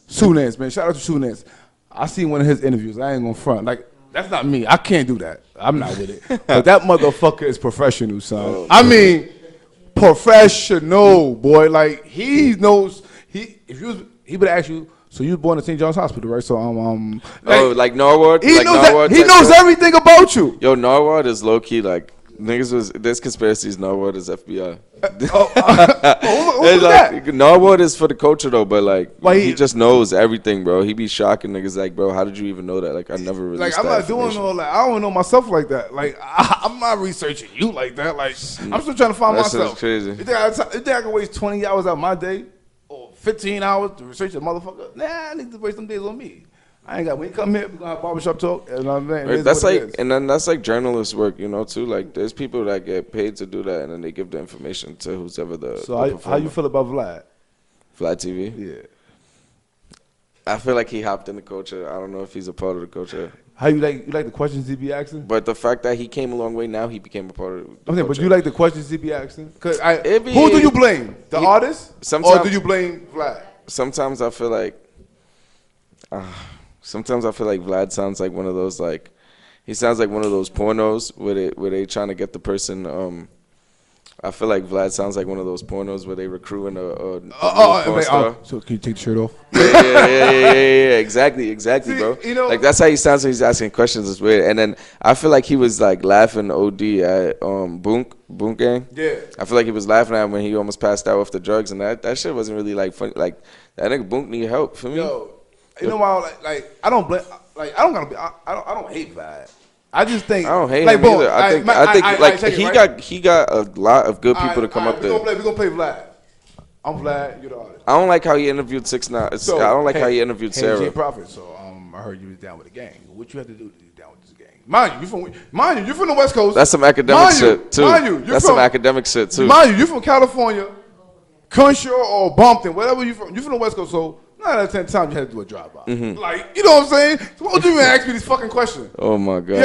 Sunance, man. Shout out to Sunance. I seen one of his interviews. I ain't gonna front. Like, that's not me. I can't do that. I'm not with it. But that motherfucker is professional, son. I mean, professional, boy. Like, he knows. He would ask you. So you was born at St. John's Hospital, right? So like Norwood. He like knows Norwood that. He knows everything about you. Yo, Norwood is low key like niggas. There's conspiracies. Norwood is FBI. Who's that? Norwood is for the culture though, but like Why he just knows everything, bro. He be shocking niggas like, bro, how did you even know that? Like I never really. Like I'm not doing all that. I don't know myself like that. Like I'm not researching you like that. Like I'm still trying to find That myself. shit's crazy. You think I can waste 20 hours out of my day or 15 hours to research a motherfucker? Nah, I need to waste some days on me. I ain't got. When you come here, we gonna have barbershop talk. And That's like, and then that's like journalist work, you know, too. Like there's people that get paid to do that, and then they give the information to who's ever the. So how you feel about Vlad? Vlad TV? Yeah. I feel like he hopped in the culture. I don't know if he's a part of the culture. How you like the questions he be asking? But the fact that he came a long way, now he became a part of the I'm saying, but culture. you like the questions he be asking? Cause It be- who do you blame? The artist? sometimes- Or do you blame Vlad? Sometimes I feel like Vlad sounds like one of those like he sounds like one of those pornos where they trying to get the person. I feel like Vlad sounds like one of those pornos where they recruiting a porn star. So can you take the shirt off? Yeah, exactly, See, bro. you know- Like that's how he sounds when he's asking questions. It's weird. And then I feel like he was like laughing OD at Boonk Gang. Yeah. I feel like he was laughing at him when he almost passed out off the drugs, and that shit wasn't really like funny. Like that nigga Boonk need help for me. Yo, you know why? Like I don't blame. Like I don't gotta be. I don't hate Vlad. I just think I don't hate like, him boom, either. I think he got a lot of good people to come up there. We're gonna play Vlad. I'm Vlad. You're the artist. I don't like how he interviewed 6ix9ine. So, I don't like how he interviewed hey, Sarah. Jay Prophet. So I heard you was down with the gang. What you had to do to be down with this gang? Mind you, you're from the West Coast. That's some academic shit too. That's some academic shit too. Mind you, you're from California, Crenshaw or Bumpton, whatever you from. You're from the West Coast, so 9 out of 10 times you had to do a drive-by. Like, you know what I'm saying? So what would you even ask me this fucking question? Oh my god.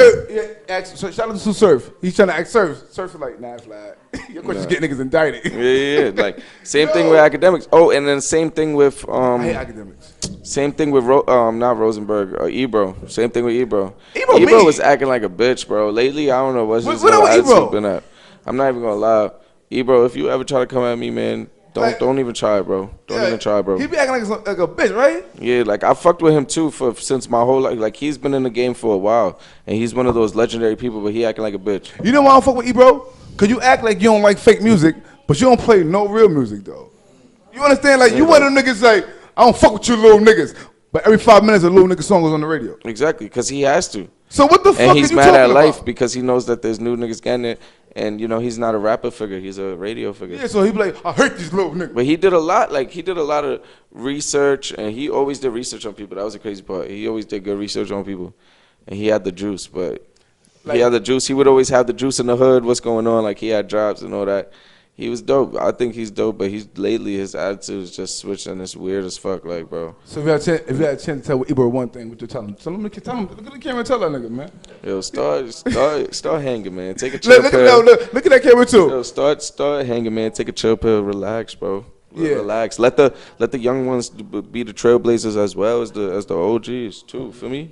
So shout out to Surf. He's trying to ask Surf. Surf is like, nah, Vlad. Your questions get niggas indicted. Yeah. Like same thing with academics. Oh, and then same thing with I hate academics. Same thing with not Rosenberg, Ebro. Same thing with Ebro. Ebro was acting like a bitch, bro. Lately, I don't know what's his What attitude Ebro? been at. I'm not even gonna lie, Ebro. If you ever try to come at me, man, don't even try, bro. Don't even try, bro. He be acting like a bitch, right? Yeah, like I fucked with him too since my whole life. Like he's been in the game for a while, and he's one of those legendary people, but he acting like a bitch. You know why I don't fuck with Ebro? Cause you act like you don't like fake music, but you don't play no real music though. You understand? Like you one of them niggas like, I don't fuck with you little niggas, but every 5 minutes a little nigga song goes on the radio. Exactly, because he has to. So what the fuck And he's are you mad talking at life about? because he knows that there's new niggas getting it, and you know he's not a rapper figure, he's a radio figure. Yeah, so he be like, I hate these little niggas. But he did a lot. Like he did a lot of research, and he always did research on people. That was the crazy part. He always did good research on people, and he had the juice. But he had the juice. He would always have the juice in the hood. What's going on? Like he had jobs and all that. He was dope. I think he's dope. But he's lately his attitude is just switched, and it's weird as fuck. Like bro. So if you had a chance to tell Ebro one thing, what you tell him? Tell him, look at the camera and tell that nigga, man. Yo, start hanging, man. Take a chill pill. Look at that camera too. Yo, start hanging, man. Take a chill pill. Relax, bro. Yeah. Relax. Let the young ones be the trailblazers as well as the OGs too. For me.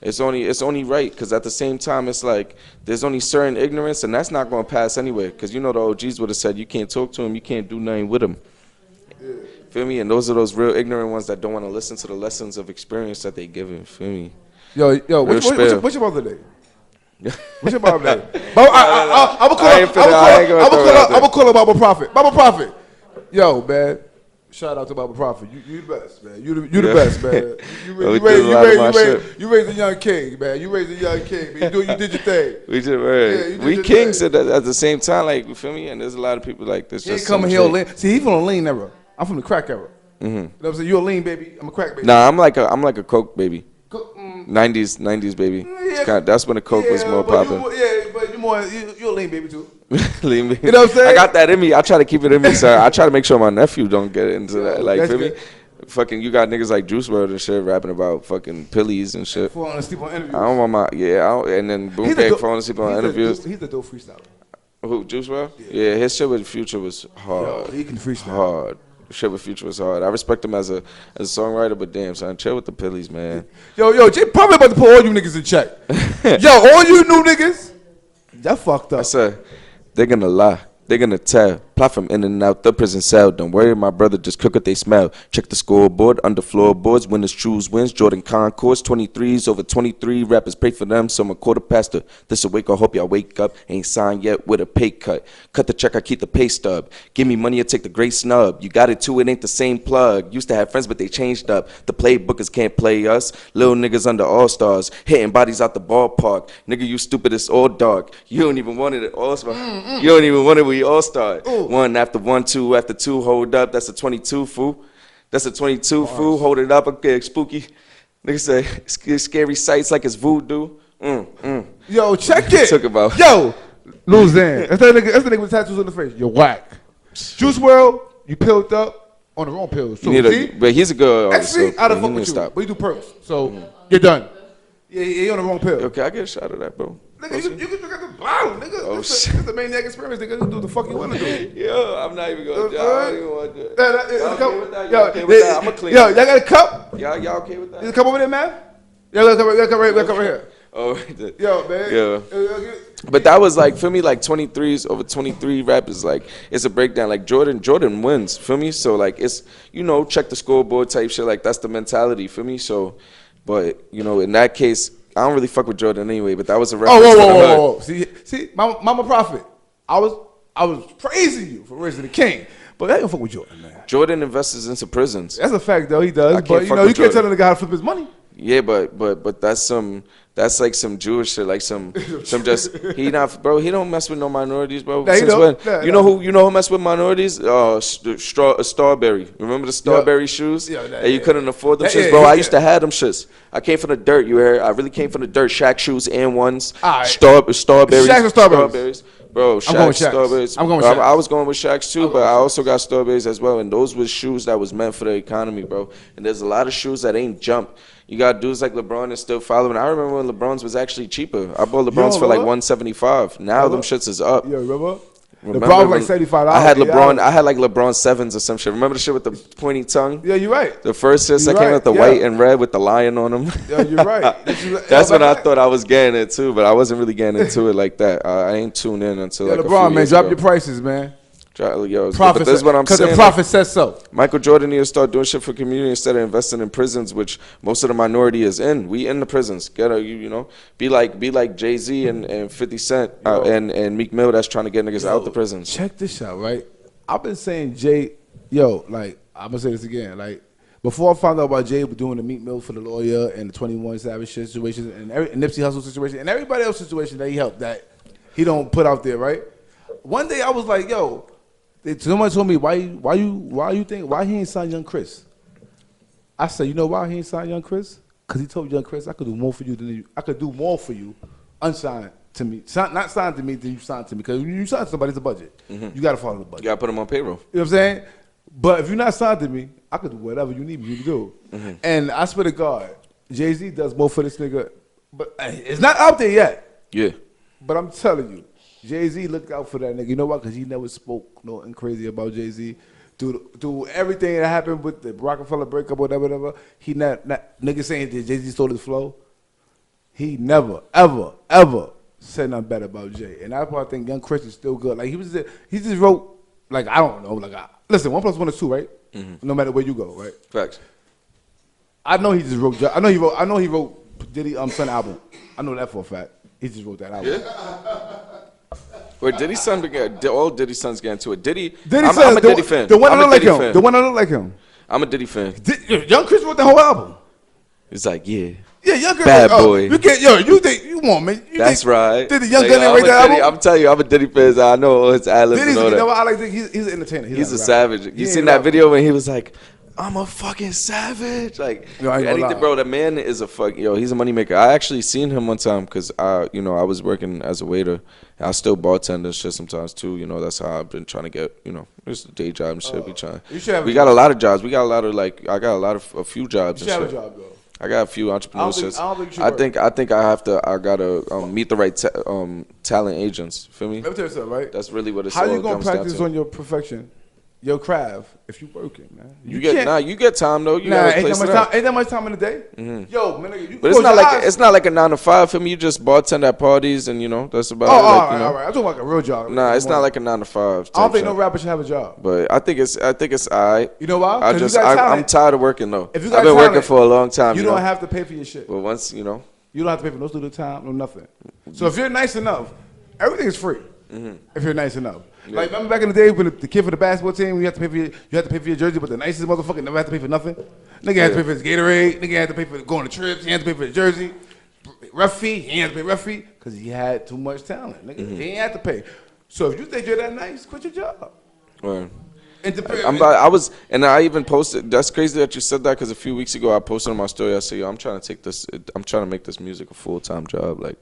It's only right, because at the same time, it's like there's only certain ignorance, and that's not going to pass anyway. Because you know the OGs would have said you can't talk to him, you can't do nothing with him. Feel me? And those are those real ignorant ones that don't want to listen to the lessons of experience that they given. Feel me? Yo, what's your mother day? What's your mother day? I'm gonna call her Baba Prophet. Baba Prophet. Yo, man. Shout out to Baba Prophet. You the best, man. You the best, man. You raised a young king, man. You raised a young king, man. You did your thing. We did, right. Yeah, we kings at the same time, like, you feel me? And there's a lot of people like this. He ain't coming here on lean. See, he's from the lean era. I'm from the crack era. Mm-hmm. You know what I'm saying? You a lean baby. I'm a crack baby. Nah, I'm like a coke baby. 90s baby. Yeah, that's when the coke was more popular. You're a lean baby too. Lean baby. You know what I'm saying? I got that in me. I try to keep it in me, sir. I try to make sure my nephew don't get into that. Like, feel me? Fucking, you got niggas like Juice WRLD and shit rapping about fucking pillies and shit. Falling asleep on interviews. I don't want my and then Boom Gang falling asleep on interviews. He's the dope freestyler. Who, Juice WRLD? Yeah, his shit with Future was hard. Yo, he can freestyle. Hard. Shit with Future was hard. I respect him as a songwriter, but damn, son, chill with the pillies, man. Yo, Jay probably about to put all you niggas in check. Yo, all you new niggas, that fucked up. I said, they're gonna lie. They're gonna tell. Plot from in and out the prison cell. Don't worry, my brother, just cook what they smell. Check the scoreboard, under floorboards. Winners choose wins. Jordan Concourse, 23s over 23. Rappers pray for them, so I'm a quarter pastor. This a wake, I hope y'all wake up. Ain't signed yet with a pay cut. Cut the check, I keep the pay stub. Give me money, I take the great snub. You got it too, it ain't the same plug. Used to have friends, but they changed up. The playbookers can't play us. Little niggas under all-stars. Hitting bodies out the ballpark. Nigga, you stupid, it's all dark. You don't even want it at all-star. You don't even want it when you all-star. One after one, two after two, hold up. That's a 22, fool. That's a 22, fool. Hold it up, okay, spooky. Nigga say, scary sights like it's voodoo. Yo, check it. Talk about. Yo, Lil Xan. That's the nigga with tattoos on the face. You're whack. Juice WRLD, you pilled up on the wrong pills. So, but he's a good artist. Actually, I don't fuck with you. Stop. But you do perks. So, you're done. Yeah, you're on the wrong pill. Okay, I get a shot of that, bro. Nigga, you can look at the bottle, nigga. Oh, this is the Maniac experience, nigga. You do the fuck you want to do. Yo, I'm not even going to. I don't even want to. Y'all okay with that? I'm a clean. Yo, y'all got a cup? Y'all okay with that? There's a cup over there, man? Y'all got a cup right here. Oh, yo, man. Yeah. But that was like, feel me, like 23s over 23 rappers, like, it's a breakdown. Like, Jordan wins, feel me? So, like, it's, you know, check the scoreboard type shit. Like, that's the mentality, feel me? So, but, you know, in that case, I don't really fuck with Jordan anyway, but that was a reference to the hood. See, Mama Prophet, I was praising you for raising the king, but I don't fuck with Jordan, man. Jordan invests into prisons. That's a fact, though. He does. But you know, you can't tell the guy how to flip his money. Yeah, but that's like some Jewish shit, like some just he don't mess with no minorities, bro. Nah, Since when? You know who mess with minorities? Strawberry. Remember the Strawberry shoes? Yeah, you couldn't afford them shits, bro. I used to have them shits. I came from the dirt. You heard? I really came from the dirt. Shaq shoes and ones. Right. Strawberries. Shaq or Strawberries? Bro, Shaq's Strawberries. I'm going with Shaq's. I was going with Shaq's too, but I also got Strawberries as well. And those were shoes that was meant for the economy, bro. And there's a lot of shoes that ain't jump. You got dudes like LeBron that's still following. I remember when LeBron's was actually cheaper. I bought LeBron's for like $175. Now them shits is up. Yeah, remember? LeBron was like $75. I had LeBron. I had like LeBron 7s or some shit. Remember the shit with the pointy tongue? Yeah, you're right. The first shits that came with the white and red with the lion on them. Yeah, you're right. That's when I thought I was getting it too, but I wasn't really getting into it like that. I ain't tuned in until like LeBron, a few man, years drop ago. your prices, man. Yo, but this is what I'm saying. Because the prophet says so. Michael Jordan need to start doing shit for community instead of investing in prisons, which most of the minority is in. We in the prisons. You know, be like Jay-Z and 50 Cent and Meek Mill that's trying to get niggas out the prisons. Check this out, right? I've been saying like, I'm gonna say this again, like, before I found out about Jay doing the Meek Mill for the lawyer and the 21 Savage situation and Nipsey Hussle situation and everybody else's situation that he helped that he don't put out there, right? One day I was like, yo. Somebody told me why he ain't signed Young Chris. I said, you know why he ain't signed Young Chris? Because he told Young Chris I could do more for you than you. I could do more for you, unsigned to me, not signed to me than you signed to me. Because when you sign to somebody, it's a budget. You got to follow the budget. You got to put them on payroll. You know what I'm saying? But if you're not signed to me, I could do whatever you need me to do. And I swear to God, Jay-Z does more for this nigga, but it's not out there yet. Yeah. But I'm telling you. Jay-Z looked out for that nigga. You know what? Because he never spoke nothing crazy about Jay-Z. Through everything that happened with the Rockefeller breakup, whatever. He not nigga saying that Jay-Z stole his flow. he never, ever said nothing bad about Jay. And that's why I think Young Chris is still good. Like he just wrote, like, I don't know, like, listen, 1 + 1 is 2, right? Mm-hmm. No matter where you go, right? Facts. I know he just wrote. I know he wrote Diddy Son album. I know that for a fact. He just wrote that album. Yeah. Wait, Diddy's son all Diddy's sons get into it. I'm a Diddy fan. The one that look like him. The one that look like him. I'm a Diddy fan. Young Chris wrote the whole album. It's like, yeah. Yeah, Young Chris. Bad boy. You can't. Yo, you think you want man? That's right. Did the Young Gunny write that album? I'm telling you, I'm a Diddy fan. I know all his ad-libs and all that. You know what I like? He's an entertainer. He's a savage. You seen that video when he was like, I'm a fucking savage. Like, anything, bro. The man is a he's a moneymaker. I actually seen him one time because I was working as a waiter. I still bartend and shit sometimes too. You know, that's how I've been trying to get, just a day job and shit. We got a lot of jobs. We got a lot of I got a few jobs. You should have a job though. I got a few entrepreneurships. I think I gotta meet the right talent agents. Feel me? Let me tell you something, right? That's really what it's all about. How you gonna practice on your perfection? Your craft, if you working, man. You get time though. Ain't that much time in the day. Mm-hmm. Yo, man, but it's not like a 9 to 5 for me. You just bartend at parties and that's about it. All right. I'm talking like a real job. Nah, it's not like a 9 to 5. I don't think no rapper should have a job. But I think it's alright. You know why? I'm tired of working though. I've been working for a long time. You don't have to pay for your shit. But once you don't have to pay for no studio time, no nothing. So if you're nice enough, everything is free. Mm-hmm. If you're nice enough. Yeah. Like remember back in the day when the kid for the basketball team, you had to pay for your jersey, but the nicest motherfucker never had to pay for nothing. Nigga had to pay for his Gatorade. Nigga had to pay for going to trips. He had to pay for the jersey. Ref fee. He had to pay ref fee because he had too much talent. Nigga, he ain't had to pay. So if you think you're that nice, quit your job. Right. I even posted. That's crazy that you said that because a few weeks ago I posted on my story. I said, "Yo, I'm trying to make this music a full-time job." Like.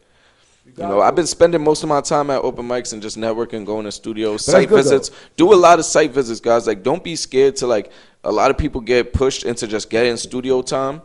I've been spending most of my time at open mics and just networking, going to studios, site visits. Do a lot of site visits, guys. Like, don't be scared to, a lot of people get pushed into just getting studio time.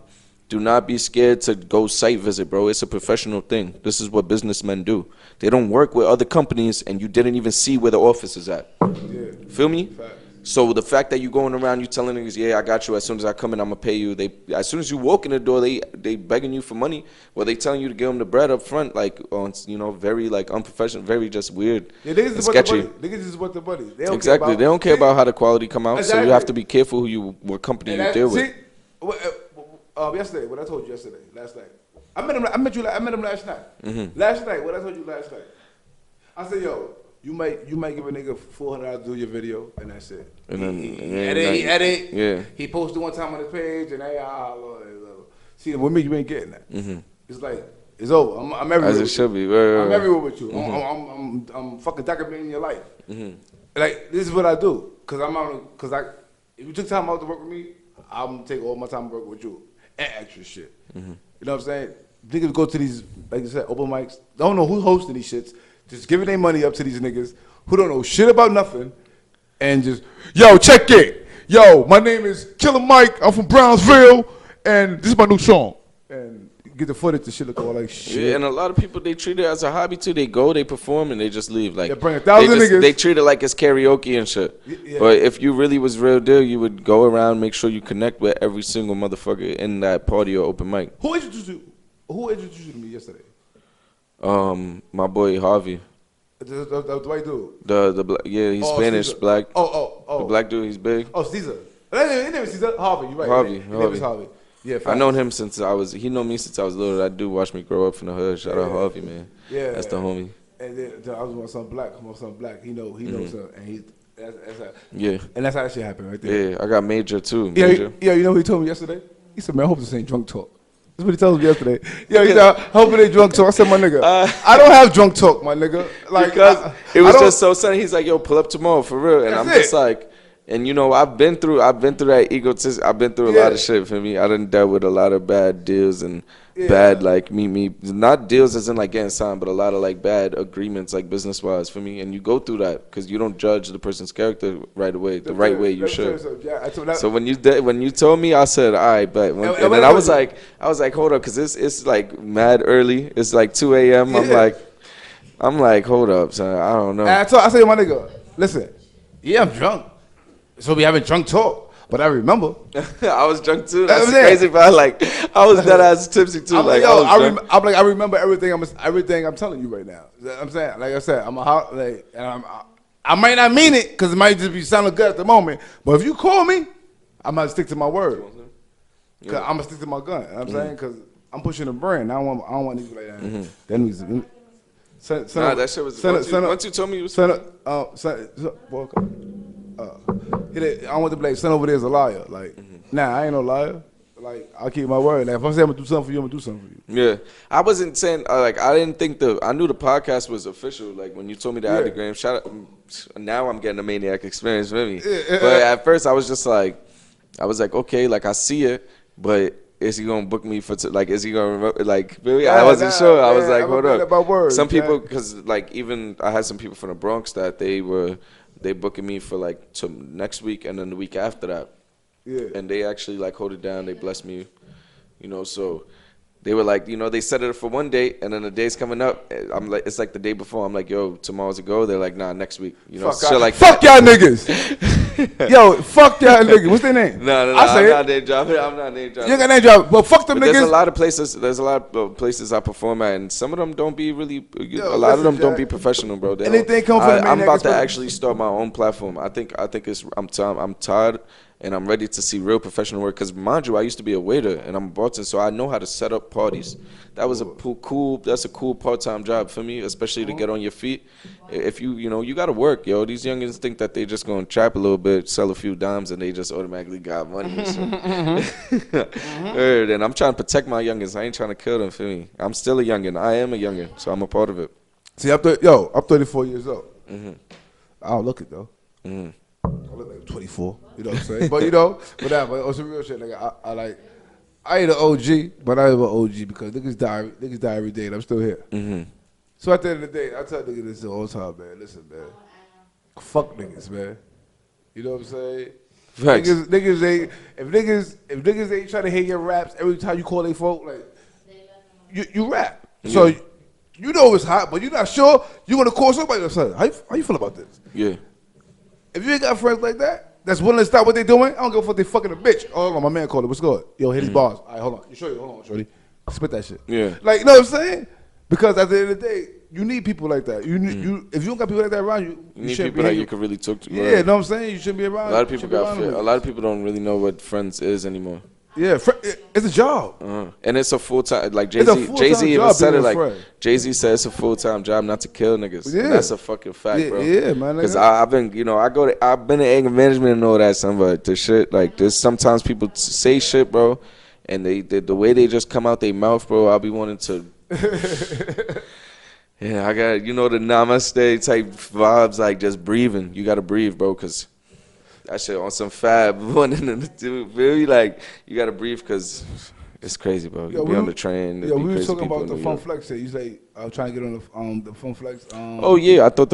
Do not be scared to go site visit, bro. It's a professional thing. This is what businessmen do. They don't work with other companies and you didn't even see where the office is at. Yeah. Feel me? Fact. So the fact that you going around, you telling niggas, yeah, I got you. As soon as I come in, I'm gonna pay you. As soon as you walk in the door, they begging you for money. Well, they telling you to give them the bread up front, very unprofessional, very just weird. Yeah, niggas is sketchy. Niggas just want the money. Exactly. They don't care about how the quality come out. Exactly. So you have to be careful what company you deal with. Yesterday, what I told you last night. I met him last night. Mm-hmm. Last night, what I told you last night. I said, yo. You might give a nigga $400 to do your video, and that's it. And then he edit. Yeah. He posted one time on his page, and see, with me, you ain't getting that. Mm-hmm. It's like it's over. I'm everywhere. As it should be. I'm everywhere with you. Mm-hmm. I'm fucking documenting your life. Mm-hmm. Like this is what I do, cause if you took time out to work with me, I'm gonna take all my time to work with you and extra shit. Mm-hmm. You know what I'm saying? Niggas go to these, like you said, open mics. Don't know who's hosting these shits. Just giving their money up to these niggas who don't know shit about nothing and just, yo, check it. Yo, my name is Killer Mike. I'm from Brownsville, and this is my new song. And get the footage, the shit look all like shit. Yeah, and a lot of people, they treat it as a hobby too. They go, they perform, and they just leave. Like, they bring 1,000 niggas. They treat it like it's karaoke and shit. Yeah. But if you really was real deal, you would go around, make sure you connect with every single motherfucker in that party or open mic. Who introduced you to me yesterday? My boy Harvey. The white dude. The black, yeah, he's Spanish, Caesar. black. Oh. The black dude, he's big. Oh, Caesar. His name is Caesar. Harvey, you right. Harvey. His name is Harvey. Yeah, I known him since he known me since I was little. That dude watched me grow up from the hood. Shout out Harvey, man. Yeah. That's the homie. And then I was with some black. He knows something, and that's how. Yeah. And that's how that shit happened right there. Yeah, I got Major too. Major. Yeah, you know what he told me yesterday? He said, man, I hope this ain't drunk talk. That's what he told me yesterday. Yo, hoping they drunk talk. I said, my nigga, I don't have drunk talk, my nigga. Like, because it was just so sunny. He's like, yo, pull up tomorrow for real. And I'm just like, and I've been through that egotism. I've been through a lot of shit for me. I done dealt with a lot of bad deals and bad not deals as in like getting signed, but a lot of like bad agreements like business wise for me. And you go through that because you don't judge the person's character right away, the right way you should. So when you told me, I said, all right, but and then I was like, hold up, because it's like mad early. It's like 2 a.m. I'm like, hold up, son. I don't know. And I said, my nigga, listen, I'm drunk. So we having drunk talk. but I remember. I was drunk too. That's crazy, bro. Like I was dead ass tipsy too. I'm like, yo, I remember everything. Everything I'm telling you right now. You know what I'm saying, like I said, I might not mean it because it might just be sounding good at the moment. But if you call me, I might stick to my word. Cause I'm gonna stick to my gun. You know what I'm saying, because I'm pushing a brand. I don't want niggas like that. That niggas. That shit was. Once you told me, you was. I don't want to be like, son over there is a liar. Like, nah, I ain't no liar. Like, I'll keep my word. Like, if I say I'm gonna do something for you, I'm gonna do something for you. Yeah, I wasn't saying like I didn't think I knew the podcast was official. Like when you told me to add the gram, shout out. Now I'm getting a Maniac experience with me. But at first I was just like, okay, like I see it, but is he gonna book me for like? Is he gonna remember? Like really, I wasn't sure. I was like, hold up. Some people, because like even I had some people from the Bronx that they booking me for like to next week and then the week after that. Yeah. And they actually like hold it down. They bless me, you know. So they were like, you know, they set it for one date, and then the day's coming up. I'm like, it's like the day before. I'm like, yo, tomorrow's a go. They're like, nah, next week. You know, fuck, like fuck y'all niggas. Yo, fuck y'all niggas. What's their name? No, I'm not name dropping. I'm not name dropping. You got name dropping, but fuck them niggas. There's a lot of places. There's a lot of places I perform at, and some of them don't be really. A lot of them don't be professional, bro. Anything come from the Maniac. I'm about to actually start my own platform. I think it's. I'm tired. And I'm ready to see real professional work. Because, mind you, I used to be a waiter, and I'm a bartender, so I know how to set up parties. That was that's a cool part-time job for me, especially to get on your feet. If you got to work, yo. These youngins think that they just going to trap a little bit, sell a few dimes, and they just automatically got money. So. And I'm trying to protect my youngins. I ain't trying to kill them, for me. I'm still a youngin. I am a youngin, so I'm a part of it. See, I'm 34 years old. I don't look it, though. I look like 24, you know what I'm saying? But but on some real shit, like I ain't an OG, but I am an OG because niggas die every day, and I'm still here. So at the end of the day, I tell niggas this all the time, man. Listen, man, fuck niggas, man. You know what I'm saying? Facts. Niggas ain't if niggas ain't trying to hear your raps every time you call they folk, like you rap. So you know it's hot, but you're not sure. You want to call somebody or something. How you feel about this? Yeah. If you ain't got friends like that, that's willing to stop what they doing, I don't give a fuck they fucking a bitch. Oh, hold on, my man called it. What's good? Yo, hit his bars. All right, hold on. You sure? Hold on, shorty. Spit that shit. Yeah. Like, you know what I'm saying? Because at the end of the day, you need people like that. If you don't got people like that around you, you need people that you can really talk to. Yeah, you know what I'm saying? You shouldn't be around. A lot of people a lot of people don't really know what friends is anymore. Yeah, it's a job. And it's a full-time, like Jay-Z even said it, like, Jay-Z said it's a full-time job not to kill niggas. Yeah. And that's a fucking fact, bro. Yeah, man. Because I've been, I've been in anger management and all that, son, but the shit, like, there's sometimes people say shit, bro, and the way they just come out their mouth, bro, I'll be wanting to, I got, the namaste type vibes, like, just breathing. You got to breathe, bro, because that shit on some fab one and the two, really, like, you gotta breathe because it's crazy, bro. You be on the train. Yeah, we were talking about the Funk Flex shit. You say I was trying to get on the Funk Flex. Oh yeah, I think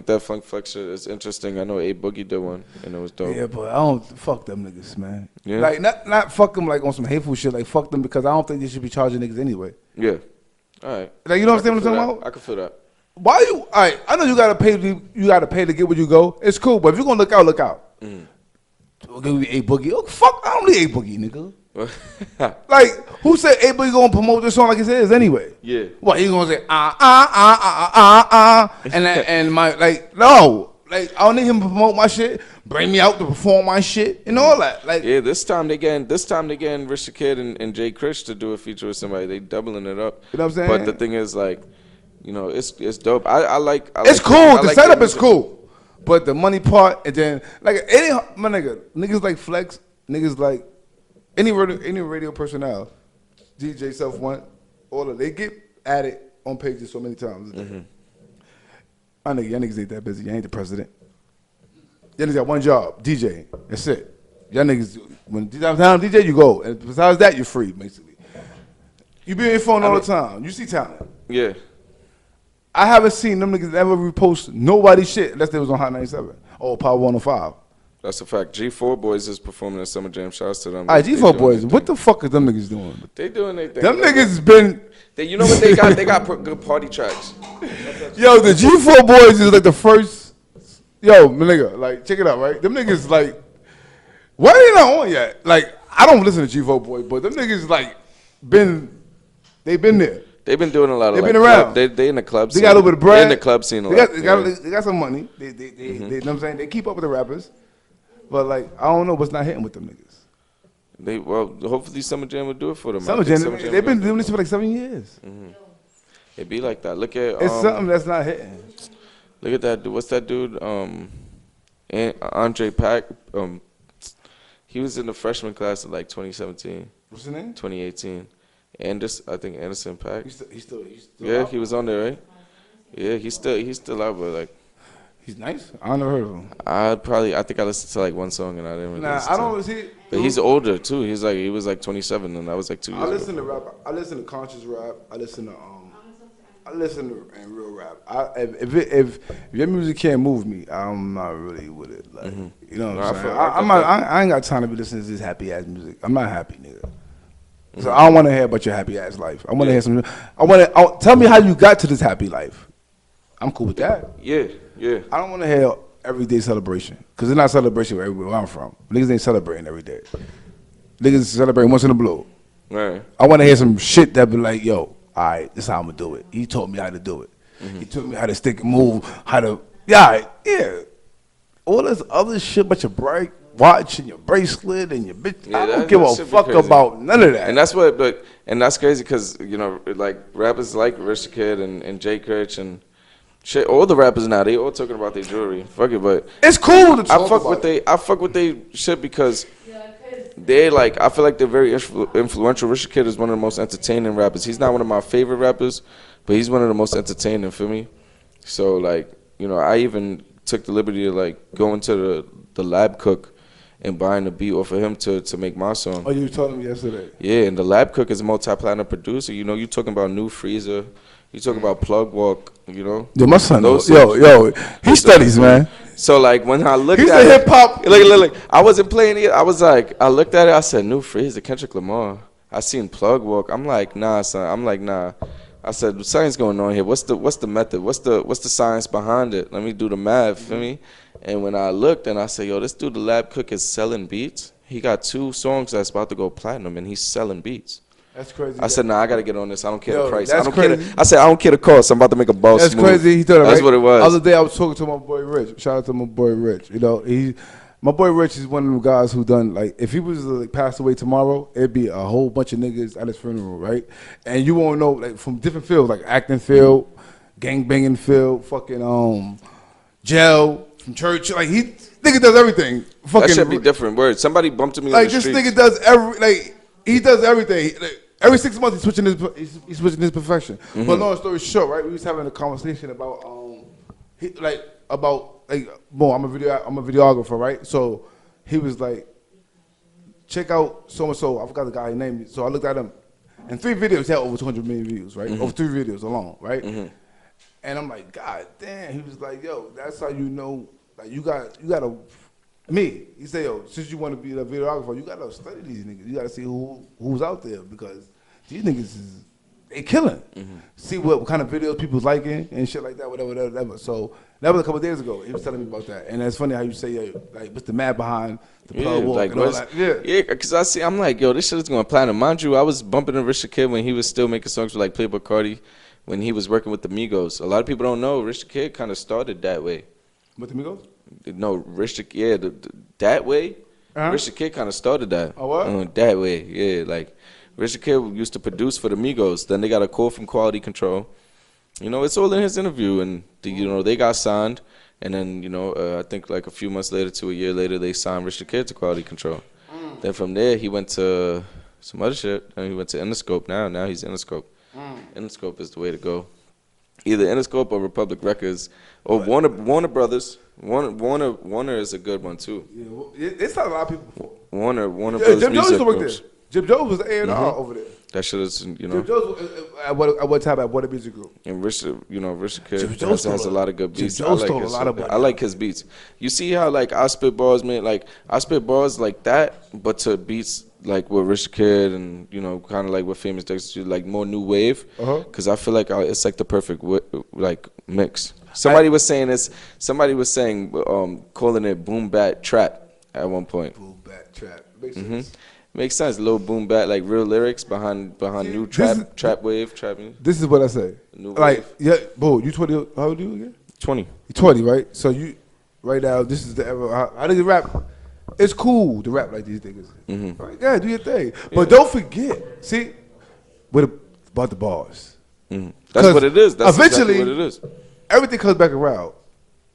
that Funk Flex shit is interesting. I know A Boogie did one and it was dope. Yeah, but I don't fuck them niggas, man. Yeah. Like not fuck them like on some hateful shit. Like fuck them because I don't think they should be charging niggas anyway. Yeah. All right. Like you know what I'm talking about? I can feel that. Why you? All right. I know you gotta pay. You gotta pay to get where you go. It's cool, but if you're gonna look out, look out. Give me A Boogie. Oh, fuck, I don't need A Boogie, nigga. Like, who said A Boogie gonna promote this song like it is anyway? Yeah. What, he gonna say, and my, like, no. Like, I don't need him to promote my shit, bring me out to perform my shit, and all that. Like, yeah, this time they getting Rich the Kid and Jay Krish to do a feature with somebody. They doubling it up. You know what I'm saying? But the thing is, like, it's dope. I like it's cool. The setup is cool. But the money part, and then like niggas like Flex, niggas like any radio personnel, DJ Self One, all of they get added on pages so many times. Y'all niggas ain't that busy. You ain't the president. Y'all niggas got one job, DJ. That's it. Y'all niggas when downtown DJ you go, and besides that you're free basically. You be on your phone all the time. You see talent. Yeah. I haven't seen them niggas ever repost nobody's shit unless they was on Hot 97 or Power 105. That's a fact. G4 Boys is performing at Summer Jam. Shouts to them. All right, G4 Boys, what the fuck is them niggas doing? They doing their thing. Them niggas been... You know what they got? They got good party tracks. Yo, the G4 Boys is like the first... Yo, my nigga, like, check it out, right? Them niggas, like... Why they not on yet? Like, I don't listen to G4 Boy, but them niggas like they've been there. They've been doing a lot of. They've like, been around. They in the club scene. They got a little bit of bread. They in the club scene a lot. They got some money. They you know what I'm saying? They keep up with the rappers, but like I don't know what's not hitting with them niggas. Well, hopefully Summer Jam will do it for them. Summer Jam, they've been doing this for like 7 years. It be like that. Look at It's something that's not hitting. Look at that. What's that dude? Andre Pack. He was in the freshman class in like 2017. What's his name? 2018. I think Anderson Paak. He's still Yeah, out? he was on there, right? Yeah, he's still out, but like He's nice. I never heard of him. I think I listened to like one song and I didn't really listen I to don't it. see. But he's older too. He was like 27 and I was like 2 years I listen ago. to rap. I listen to conscious rap. I listen to real rap. If your music can't move me, I'm not really with it. Like you know what I'm saying? I ain't got time to be listening to this happy ass music. I'm not happy, nigga. So I don't want to hear about your happy ass life. I want to hear some. Tell me how you got to this happy life. I'm cool with that. Yeah. I don't want to hear everyday celebration because it's not celebration where I'm from. Niggas ain't celebrating every day. Niggas celebrate once in a blue. Right. I want to hear some shit that be like, yo, all right, this is how I'm gonna do it. He taught me how to do it. He taught me how to stick and move, how to yeah. All this other shit but your bright watch and your bracelet and your bitch. Yeah, I don't give a fuck about none of that. And that's what, and that's crazy because you know, like rappers like Rich Kid and Jay Critch and shit. All the rappers now, they all talking about their jewelry. Fuck it, but it's cool to talk I fuck about with I fuck with they shit because they like. I feel like they're very influential. Rich Kid is one of the most entertaining rappers. He's not one of my favorite rappers, but he's one of the most entertaining. Feel me? So like, you know, I even took the liberty to like go into the Lab Cook and buying the beat off of him to make my song. Oh, you told me yesterday. Yeah, and the Lab Cook is a multi-platinum producer. You know, you talking about New Freezer, you talking about Plug Walk. You know, Yo, my son, Those yo, he studies, man. So like when I looked He's at a hip hop. look, I wasn't playing it. I was like, I looked at it. I said, New Freezer, Kendrick Lamar. I seen Plug Walk. I'm like, nah, son. I'm like, nah. I said, something's going on here. What's the method? What's the science behind it? Let me do the math. Feel me? And when I looked and I said, yo, this dude, the Lab Cook, is selling beats. He got 2 songs that's about to go platinum, and he's selling beats. That's crazy. I said, nah, I gotta get on this. I don't care the price. That's crazy. I said, I don't care the cost. I'm about to make a boss That's move. crazy. He thought That's right? what it was. The other day I was talking to my boy Rich. Shout out to my boy Rich. You know, my boy Rich is one of them guys who done like if he was to like, pass away tomorrow, it'd be a whole bunch of niggas at his funeral, right? And you won't know like from different fields, like acting field, gang banging field, fucking jail, from church. Like nigga does everything. Fucking That should be different. Word. Somebody bumped into me like in the this streets. nigga does he does everything. Like, every 6 months he's switching his profession. But long story short, right? We was having a conversation about I'm a videographer, right? So he was like, check out so and so. I forgot the guy named. So I looked at him, and 3 videos had over 200 million views, right? Over 3 videos alone, right? And I'm like, God damn. He was like, yo, that's how you know. Like you gotta. Me, he said, yo, since you want to be a videographer, you gotta study these niggas. You gotta see who's out there because these niggas they killing. See what kind of videos people's liking and shit like that, whatever. So that was a couple of days ago. He was telling me about that, and it's funny how you say, like, what's the math behind the plug walk like, and all that? Yeah, because I'm like, yo, this shit is going to platinum. Mind you, I was bumping into Rich Kid when he was still making songs with like Playboy Cardi, when he was working with the Migos. A lot of people don't know Rich Kid kind of started that way. With the Migos? No, Rich, yeah, that way. Rich Kid kind of started that. Oh, what? That way, yeah. Like, Rich Kid used to produce for the Migos. Then they got a call from Quality Control. You know, it's all in his interview. And, you know, they got signed. And then, you know, I think like a few months later to a year later, they signed Rich Kid to Quality Control. Then from there, he went to some other shit. And he went to Interscope now. Now he's Interscope. Interscope is the way to go. Either Interscope or Republic Records or Warner Brothers. Warner is a good one too. Yeah, it's not a lot of people before. Warner Brothers Jim Jones Music used to work Groups. there. Jim Jones was the A&R over there. That shit is, you know. Jim Jones at what time at what music group? And Rich Kid Jim Jones has a lot of good beats. Jim Jones stole a lot of money. I like his beats. You see how like I spit bars, man. Like I spit bars like that, but to beats like with Rich Kid and you know, kind of like with Famous Dexter, like more new wave. Because I feel like it's like the perfect like mix. Somebody was saying calling it boom bat trap. at one point. Boom bap trap. Makes sense. Makes sense. A little boom bap, like real lyrics behind new trap wave, trap music. This is what I say. New like, wave. yeah, bro, you 20, how old are you again? 20. You 20, right? So you, right now, this is the era. How do you rap? It's cool to rap like these niggas. Like, yeah, do your thing. But don't forget, see, about the bars. That's what it is. That's eventually, exactly what it is. Everything comes back around.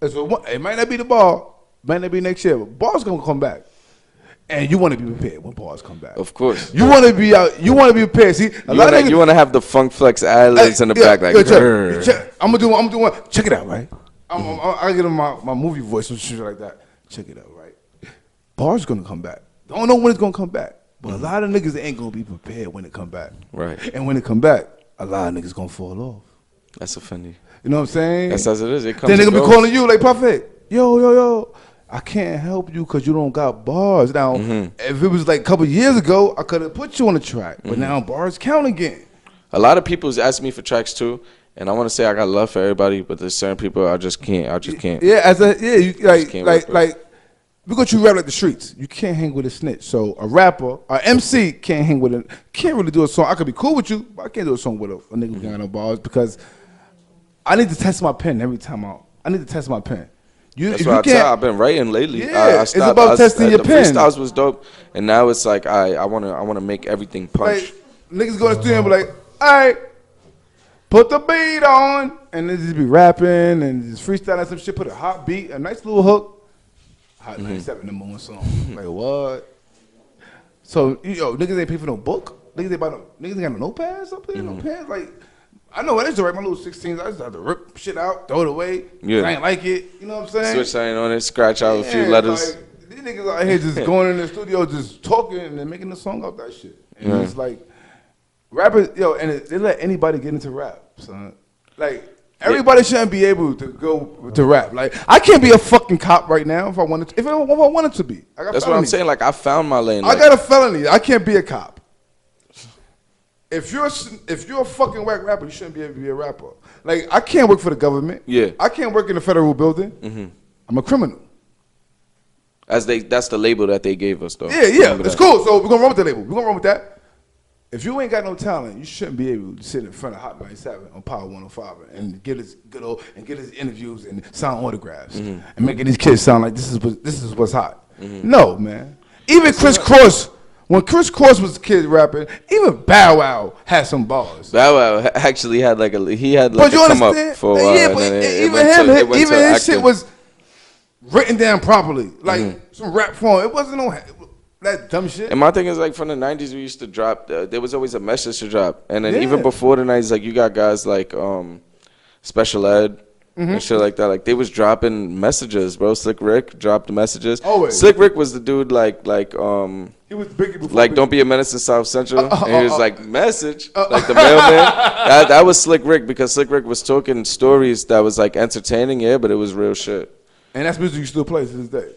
It might not be the bar, might not be next year, but bars gonna come back. And you want to be prepared when bars come back. Of course. You want to be out. You want to be prepared. See, you want to have the funk flex ad-libs in the back, like. I'm gonna do one. Check it out, right? I get in my movie voice and shit like that. Check it out, right? Bars gonna come back. Don't know when it's gonna come back, but a lot of niggas ain't gonna be prepared when it come back. Right. And when it come back, a lot of niggas gonna fall off. That's offending. You know what I'm saying? That's as it is. It comes. Then they gonna be calling you like Prophet. Yo. I can't help you because you don't got bars. Now, if it was like a couple years ago, I could have put you on the track. But now bars count again. A lot of people's asked me for tracks too, and I want to say I got love for everybody, but there's certain people I just can't. Yeah, because you rap like the streets, you can't hang with a snitch. So a rapper, a MC can't hang with can't really do a song. I could be cool with you, but I can't do a song with a nigga who got no bars because I need to test my pen every time I need to test my pen. That's what I've been writing lately. Yeah, it's about testing your pen. The freestyles was dope, and now it's like I wanna make everything punch. Like, niggas go to the studio and be like, all right, put the beat on, and then just be rapping and just freestyling some shit. Put a hot beat, a nice little hook. Hot 97 number one song. Like what? So niggas ain't pay for no book. Niggas ain't got no notepads up there, no pens. Like. I know I used to write my little 16s. I just had to rip shit out, throw it away. Yeah. I ain't like it. You know what I'm saying? Switch sign on it, scratch out a few letters. Like, these niggas out here just going in the studio, just talking and then making the song off that shit. And it's like, rappers, and they let anybody get into rap, son. Like, everybody shouldn't be able to go to rap. Like, I can't be a fucking cop right now if I wanted to. If I wanted to be. That's what I'm saying. Like, I found my lane. I got a felony. I can't be a cop. If you're a fucking whack rapper, you shouldn't be able to be a rapper. Like, I can't work for the government. Yeah. I can't work in the federal building. I'm a criminal. That's the label that they gave us, though. Yeah. It's cool. So we're gonna run with the label. We're gonna run with that. If you ain't got no talent, you shouldn't be able to sit in front of Hot 97 on Power 105 and get his interviews and sign autographs and making these kids sound like this is what's hot. No, man. Even Chris Cross. When Chris Cross was a kid rapping, even Bow Wow had some bars. Bow Wow actually had like a come up for a while. Yeah, but even his shit was written down properly, like some rap form. It wasn't no that dumb shit. And my thing is, like, from the 90s, we used to drop, there was always a message to drop. And then even before the 90s, like, you got guys like Special Ed and shit like that. Like, they was dropping messages, bro. Slick Rick dropped the messages. Always. Slick Rick was the dude, he was Biggie before like, don't be a menace in South Central. And he was like, message, like the mailman. That was Slick Rick, because Slick Rick was talking stories that was, like, entertaining, but it was real shit. And that's music you still play to this day.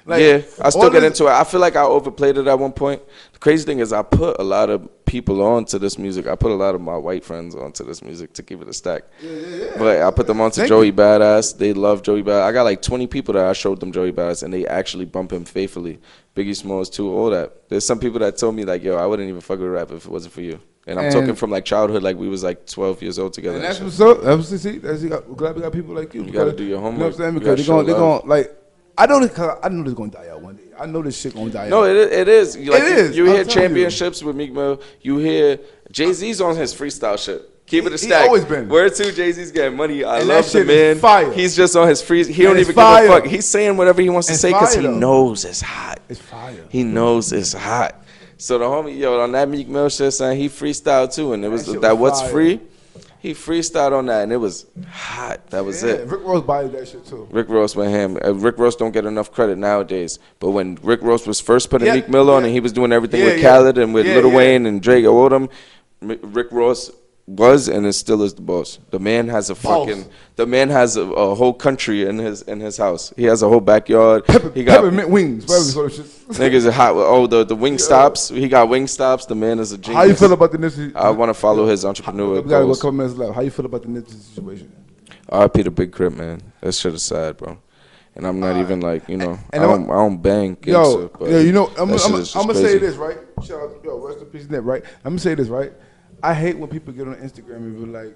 Like, yeah, I still get into it. I feel like I overplayed it at one point. The crazy thing is I put a lot of people onto this music. I put a lot of my white friends onto this music to keep it a stack. Yeah. But I put them onto Joey Badass. They love Joey Badass. I got like 20 people that I showed them Joey Badass, and they actually bump him faithfully. Biggie Smalls too, all that. There's some people that told me like, yo, I wouldn't even fuck with rap if it wasn't for you. And I'm talking from like childhood, like we was like 12 years old together. And that's what's up. We're glad we got people like you. You got to do your homework. You know what I'm saying? Because they're going like, I know this gonna die out one day. I know this shit gonna die out. No, it is. Like, it is. You hear championships with Meek Mill. You hear Jay-Z's on his freestyle shit. Keep it a stack. He always been. Where to? Jay-Z's getting money. I and love the man. Fire. He's just on his free. He don't even give a fuck. He's saying whatever he wants to say because he knows it's hot. It's fire. He knows it's hot. So the homie, on that Meek Mill shit, son, he freestyled too, and it was that what's fire. Free. He freestyled on that, and it was hot. That was it. Rick Ross bodied that shit too. Rick Ross went ham. Rick Ross don't get enough credit nowadays. But when Rick Ross was first putting Meek Mill on, and he was doing everything with Khaled and with Lil Wayne and Drake, all them, Rick Ross was and is still is the boss. The man has a a whole country in his house. He has a whole backyard. He got peppermint wings. Niggas are hot. Oh, the wing stops. He got wing stops. The man is a genius. How you feel about the Nipsey? I want to follow his entrepreneur. We got a couple minutes left. How you feel about the Nipsey situation? R.I.P. the Big Crip, man. That shit is sad, bro. and I'm not even like, you know, and I don't bang gangster. But you know, I'm that shit gonna is just say crazy. this, right? Shout out, rest in peace, Nip, right? I'm gonna say this, right? I hate when people get on Instagram and be like,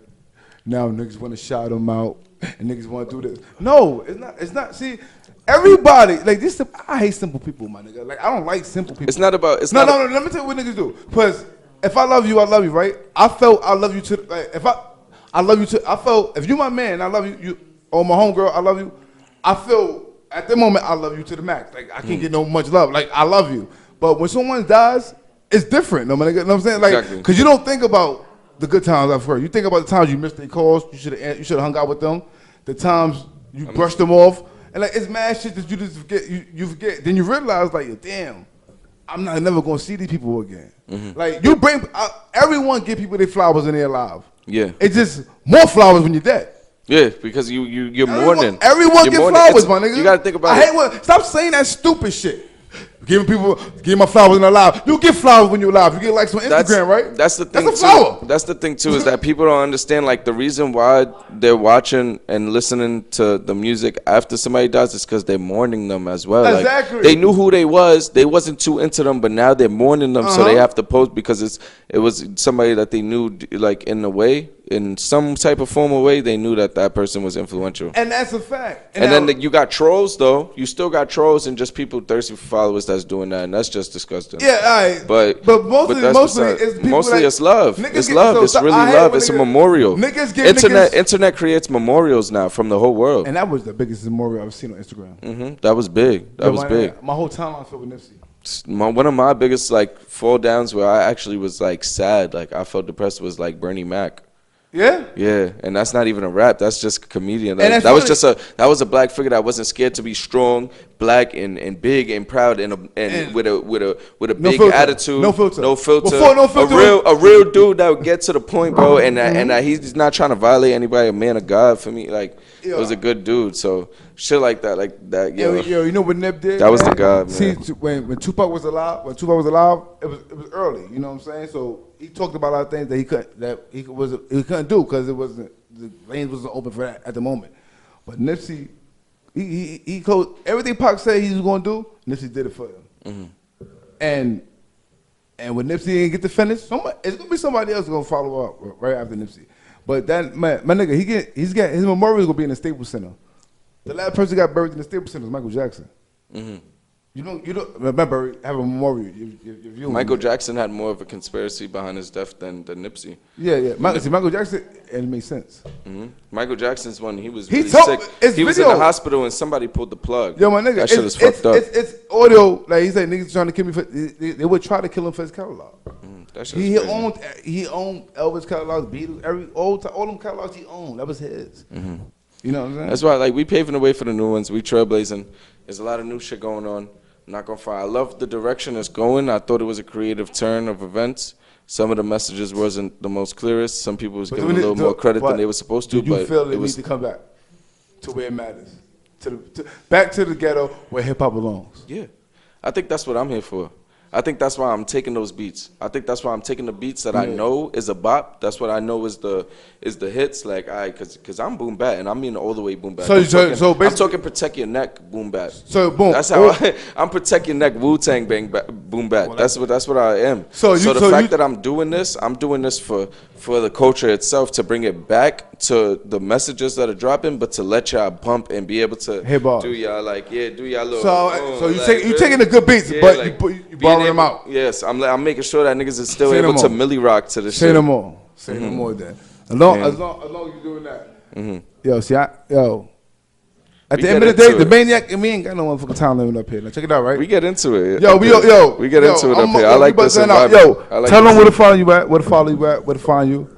now niggas want to shout them out and niggas want to do this. No, it's not. It's not. See, everybody like this. I hate simple people, my nigga. Like I don't like simple people. It's not about. It's no. not. Let me tell you what niggas do. Because if I love you, right? I felt I love you to like if I love you to. I felt if you my man, I love you. You or my homegirl, I love you. I feel at the moment I love you to the max. Like I can't get no much love. Like I love you. But when someone dies, it's different. No, my nigga. You know what I'm saying? Like Exactly. because you don't think about the good times I've heard. You think about the times you missed their calls. You should have hung out with them. The times you brushed them off, and like it's mad shit that you just forget. You forget. Then you realize like, damn, I'm not never gonna see these people again. Like you bring everyone give people their flowers when they're alive. Yeah. It's just more flowers when you're dead. Yeah, because you're mourning. Everyone You're get mourning. flowers, my nigga. You gotta think about I it. hate when stop saying that stupid shit. Give my flowers when they're alive. You get flowers when you're alive. You get likes on Instagram, right? That's the thing. That's a flower. That's the thing too, is that people don't understand like the reason why they're watching and listening to the music after somebody dies is because they're mourning them as well. Exactly. Like, they knew who they was. They wasn't too into them, but now they're mourning them, so they have to post because it was somebody that they knew, like in a way, in some type of formal way, they knew that person was influential. And that's a fact. And then you got trolls, though. You still got trolls and just people thirsty for followers that's doing that, and that's just disgusting. Yeah, all right. But mostly it's people mostly like, it's love. It's get, love. So, It's really I hate love. when It's a niggas- memorial. Niggas give Internet creates memorials now from the whole world. And that was the biggest memorial I've seen on Instagram. That was big. That was big. My whole timeline filled with Nipsey. One of my biggest like fall downs where I actually was like sad, like I felt depressed, was like Bernie Mac. Yeah? Yeah, and that's not even a rap. That's just a comedian. And That was a black figure that wasn't scared to be strong, black, and big and proud and with a big filter. attitude. No filter. No filter. Before no filter. A real dude that would get to the point, bro. And he's not trying to violate anybody. A man of God for me. Like it was a good dude. So shit like that. Yo, you know what Nip did? That was the God, man. See, when Tupac was alive, it was early. You know what I'm saying? So he talked about a lot of things that he couldn't do because the lanes wasn't open for that at the moment. But Nipsey, he closed everything Pac said he was going to do. Nipsey did it for him. And when Nipsey didn't get to finish, it's going to be somebody else going to follow up right after Nipsey. But that my nigga, his memorial is going to be in the Staples Center. The last person got buried in the Staples Center was Michael Jackson. You don't remember have a memorial. Michael Jackson had more of a conspiracy behind his death than Nipsey. Yeah. Michael Jackson, and it makes sense. Michael Jackson's one. He was really sick. He was in the hospital and somebody pulled the plug. Yo, my nigga, that shit is fucked up. It's audio. Like he said, niggas trying to kill me. They would try to kill him for his catalog. That shit is crazy. He owned Elvis catalogs, Beatles, all them catalogs he owned. That was his. You know what I'm saying? That's why, like, we paving the way for the new ones. We trailblazing. There's a lot of new shit going on. I'm not gonna front. I love the direction it's going. I thought it was a creative turn of events. Some of the messages wasn't the most clearest. Some people was giving a little more credit than they were supposed to. Do you but feel it was need to come back to where it matters? Back to the ghetto where hip hop belongs. Yeah, I think that's what I'm here for. I think that's why I'm taking those beats. I think that's why I'm taking the beats that I know is a bop. That's what I know is the hits. Like cause I'm boom bap and I mean all the way boom bap. I'm talking protect your neck boom bap. So boom. That's how I'm protect your neck Wu-Tang boom bap. Well, that's what I am. So the fact that I'm doing this for the culture itself, to bring it back to the messages that are dropping, but to let y'all bump and be able to do y'all do y'all little. So you taking the good beats, but you borrowing them out. Yes, I'm making sure that niggas is still able to milli rock to the shit. Say no more. Say no more then. As long as you're doing that. Yo, see, at the end of the day, the Maniac and me ain't got no motherfucking time living up here. Now check it out, right? We get into it. We get into it up here. I like this environment. Tell them where to follow you at. Where to follow you at. Where to find you.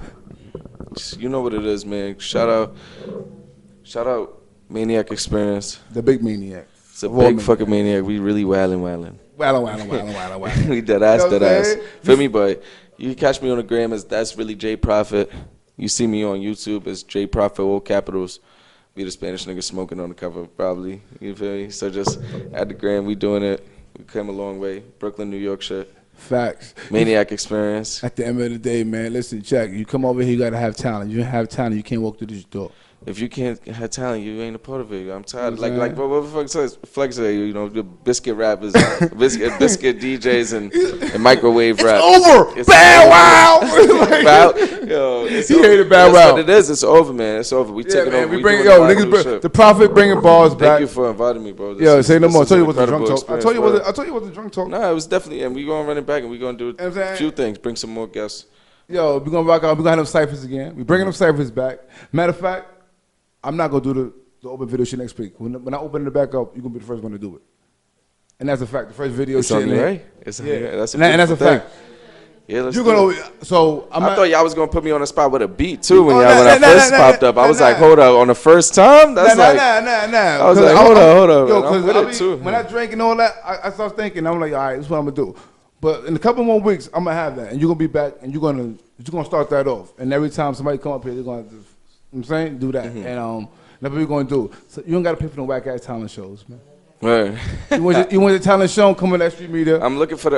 You know what it is, man. Shout out, Maniac Experience. The big Maniac. It's a big fucking Maniac. We really wildin'. Wildin'. We dead ass. Feel me? But you can catch me on the gram as That's Really J Prophet. You see me on YouTube as J Prophet, all capitals. Be the Spanish nigga smoking on the cover, probably. You feel me? So just at the gram, we doing it. We came a long way. Brooklyn, New York shit. Facts. Maniac Experience. At the end of the day, man, listen, check. You come over here, you gotta have talent. You don't have talent, you can't walk through this door. If you can't have talent, you ain't a part of it. I'm tired. Like what the fuck says Flex say? You know, the biscuit rappers, biscuit DJs, and microwave rap. Over. Bow wow. Yo, it's he over. hated Bow That's Wow. what it is. It's over, man. It's over. We taking over. We bring niggas. The Prophet bringing bars back. Thank you for inviting me, bro. Yo, say no more. I told you it was a drunk talk. I told you it was a drunk talk. Nah, it was definitely, and we gonna run it back, and we gonna do a few things. Bring some more guests. Yo, we gonna rock out. We gonna have them ciphers again. We bringing them ciphers back. Matter of fact, I'm not gonna do the open video shit next week. When I open it back up, you're gonna be the first one to do it. And that's a fact. The first video it's shit. On you, right? It's yeah. That's a and that's a fact. Yeah, let's you're do gonna. So I thought y'all was gonna put me on the spot with a beat too when I first popped up. I was like, hold up, on the first time. That's nah. I was like, hold up. Yo, I'm with it too. When I drank and all that, I started thinking. I'm like, all right, this is what I'm gonna do. But in a couple more weeks, I'm gonna have that, and you're gonna be back, and you're gonna start that off. And every time somebody come up here, they're gonna, you know what I'm saying, do that. And that's what we're gonna do. So you don't gotta pay for no whack ass talent shows, man. Right. you want the talent show? Come on that street media. I'm looking for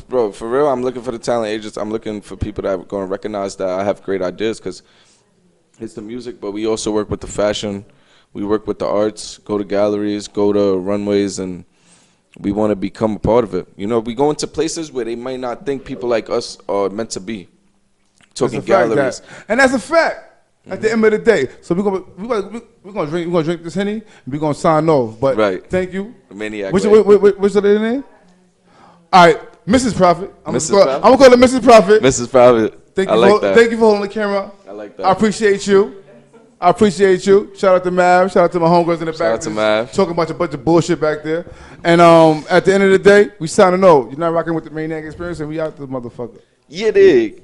bro, for real. I'm looking for the talent agents. I'm looking for people that are gonna recognize that I have great ideas, because it's the music, but we also work with the fashion. We work with the arts. Go to galleries, go to runways, and we want to become a part of it. You know, we go into places where they might not think people like us are meant to be. Talking galleries, and that's a fact. At the end of the day, so we're gonna drink this Henny, and we're gonna sign off. But thank you, Maniac. What's the lady name? All right, Mrs. Prophet. I'm gonna call her Mrs. Prophet. Mrs. Prophet. Thank you for holding the camera. I like that. I appreciate you. Shout out to Mav. Shout out to my homegirls in the back. Shout out to Mav. Talking about a bunch of bullshit back there. And at the end of the day, we signing off. You're not rocking with the Maniac Experience, and we out this motherfucker. Yeah, dig.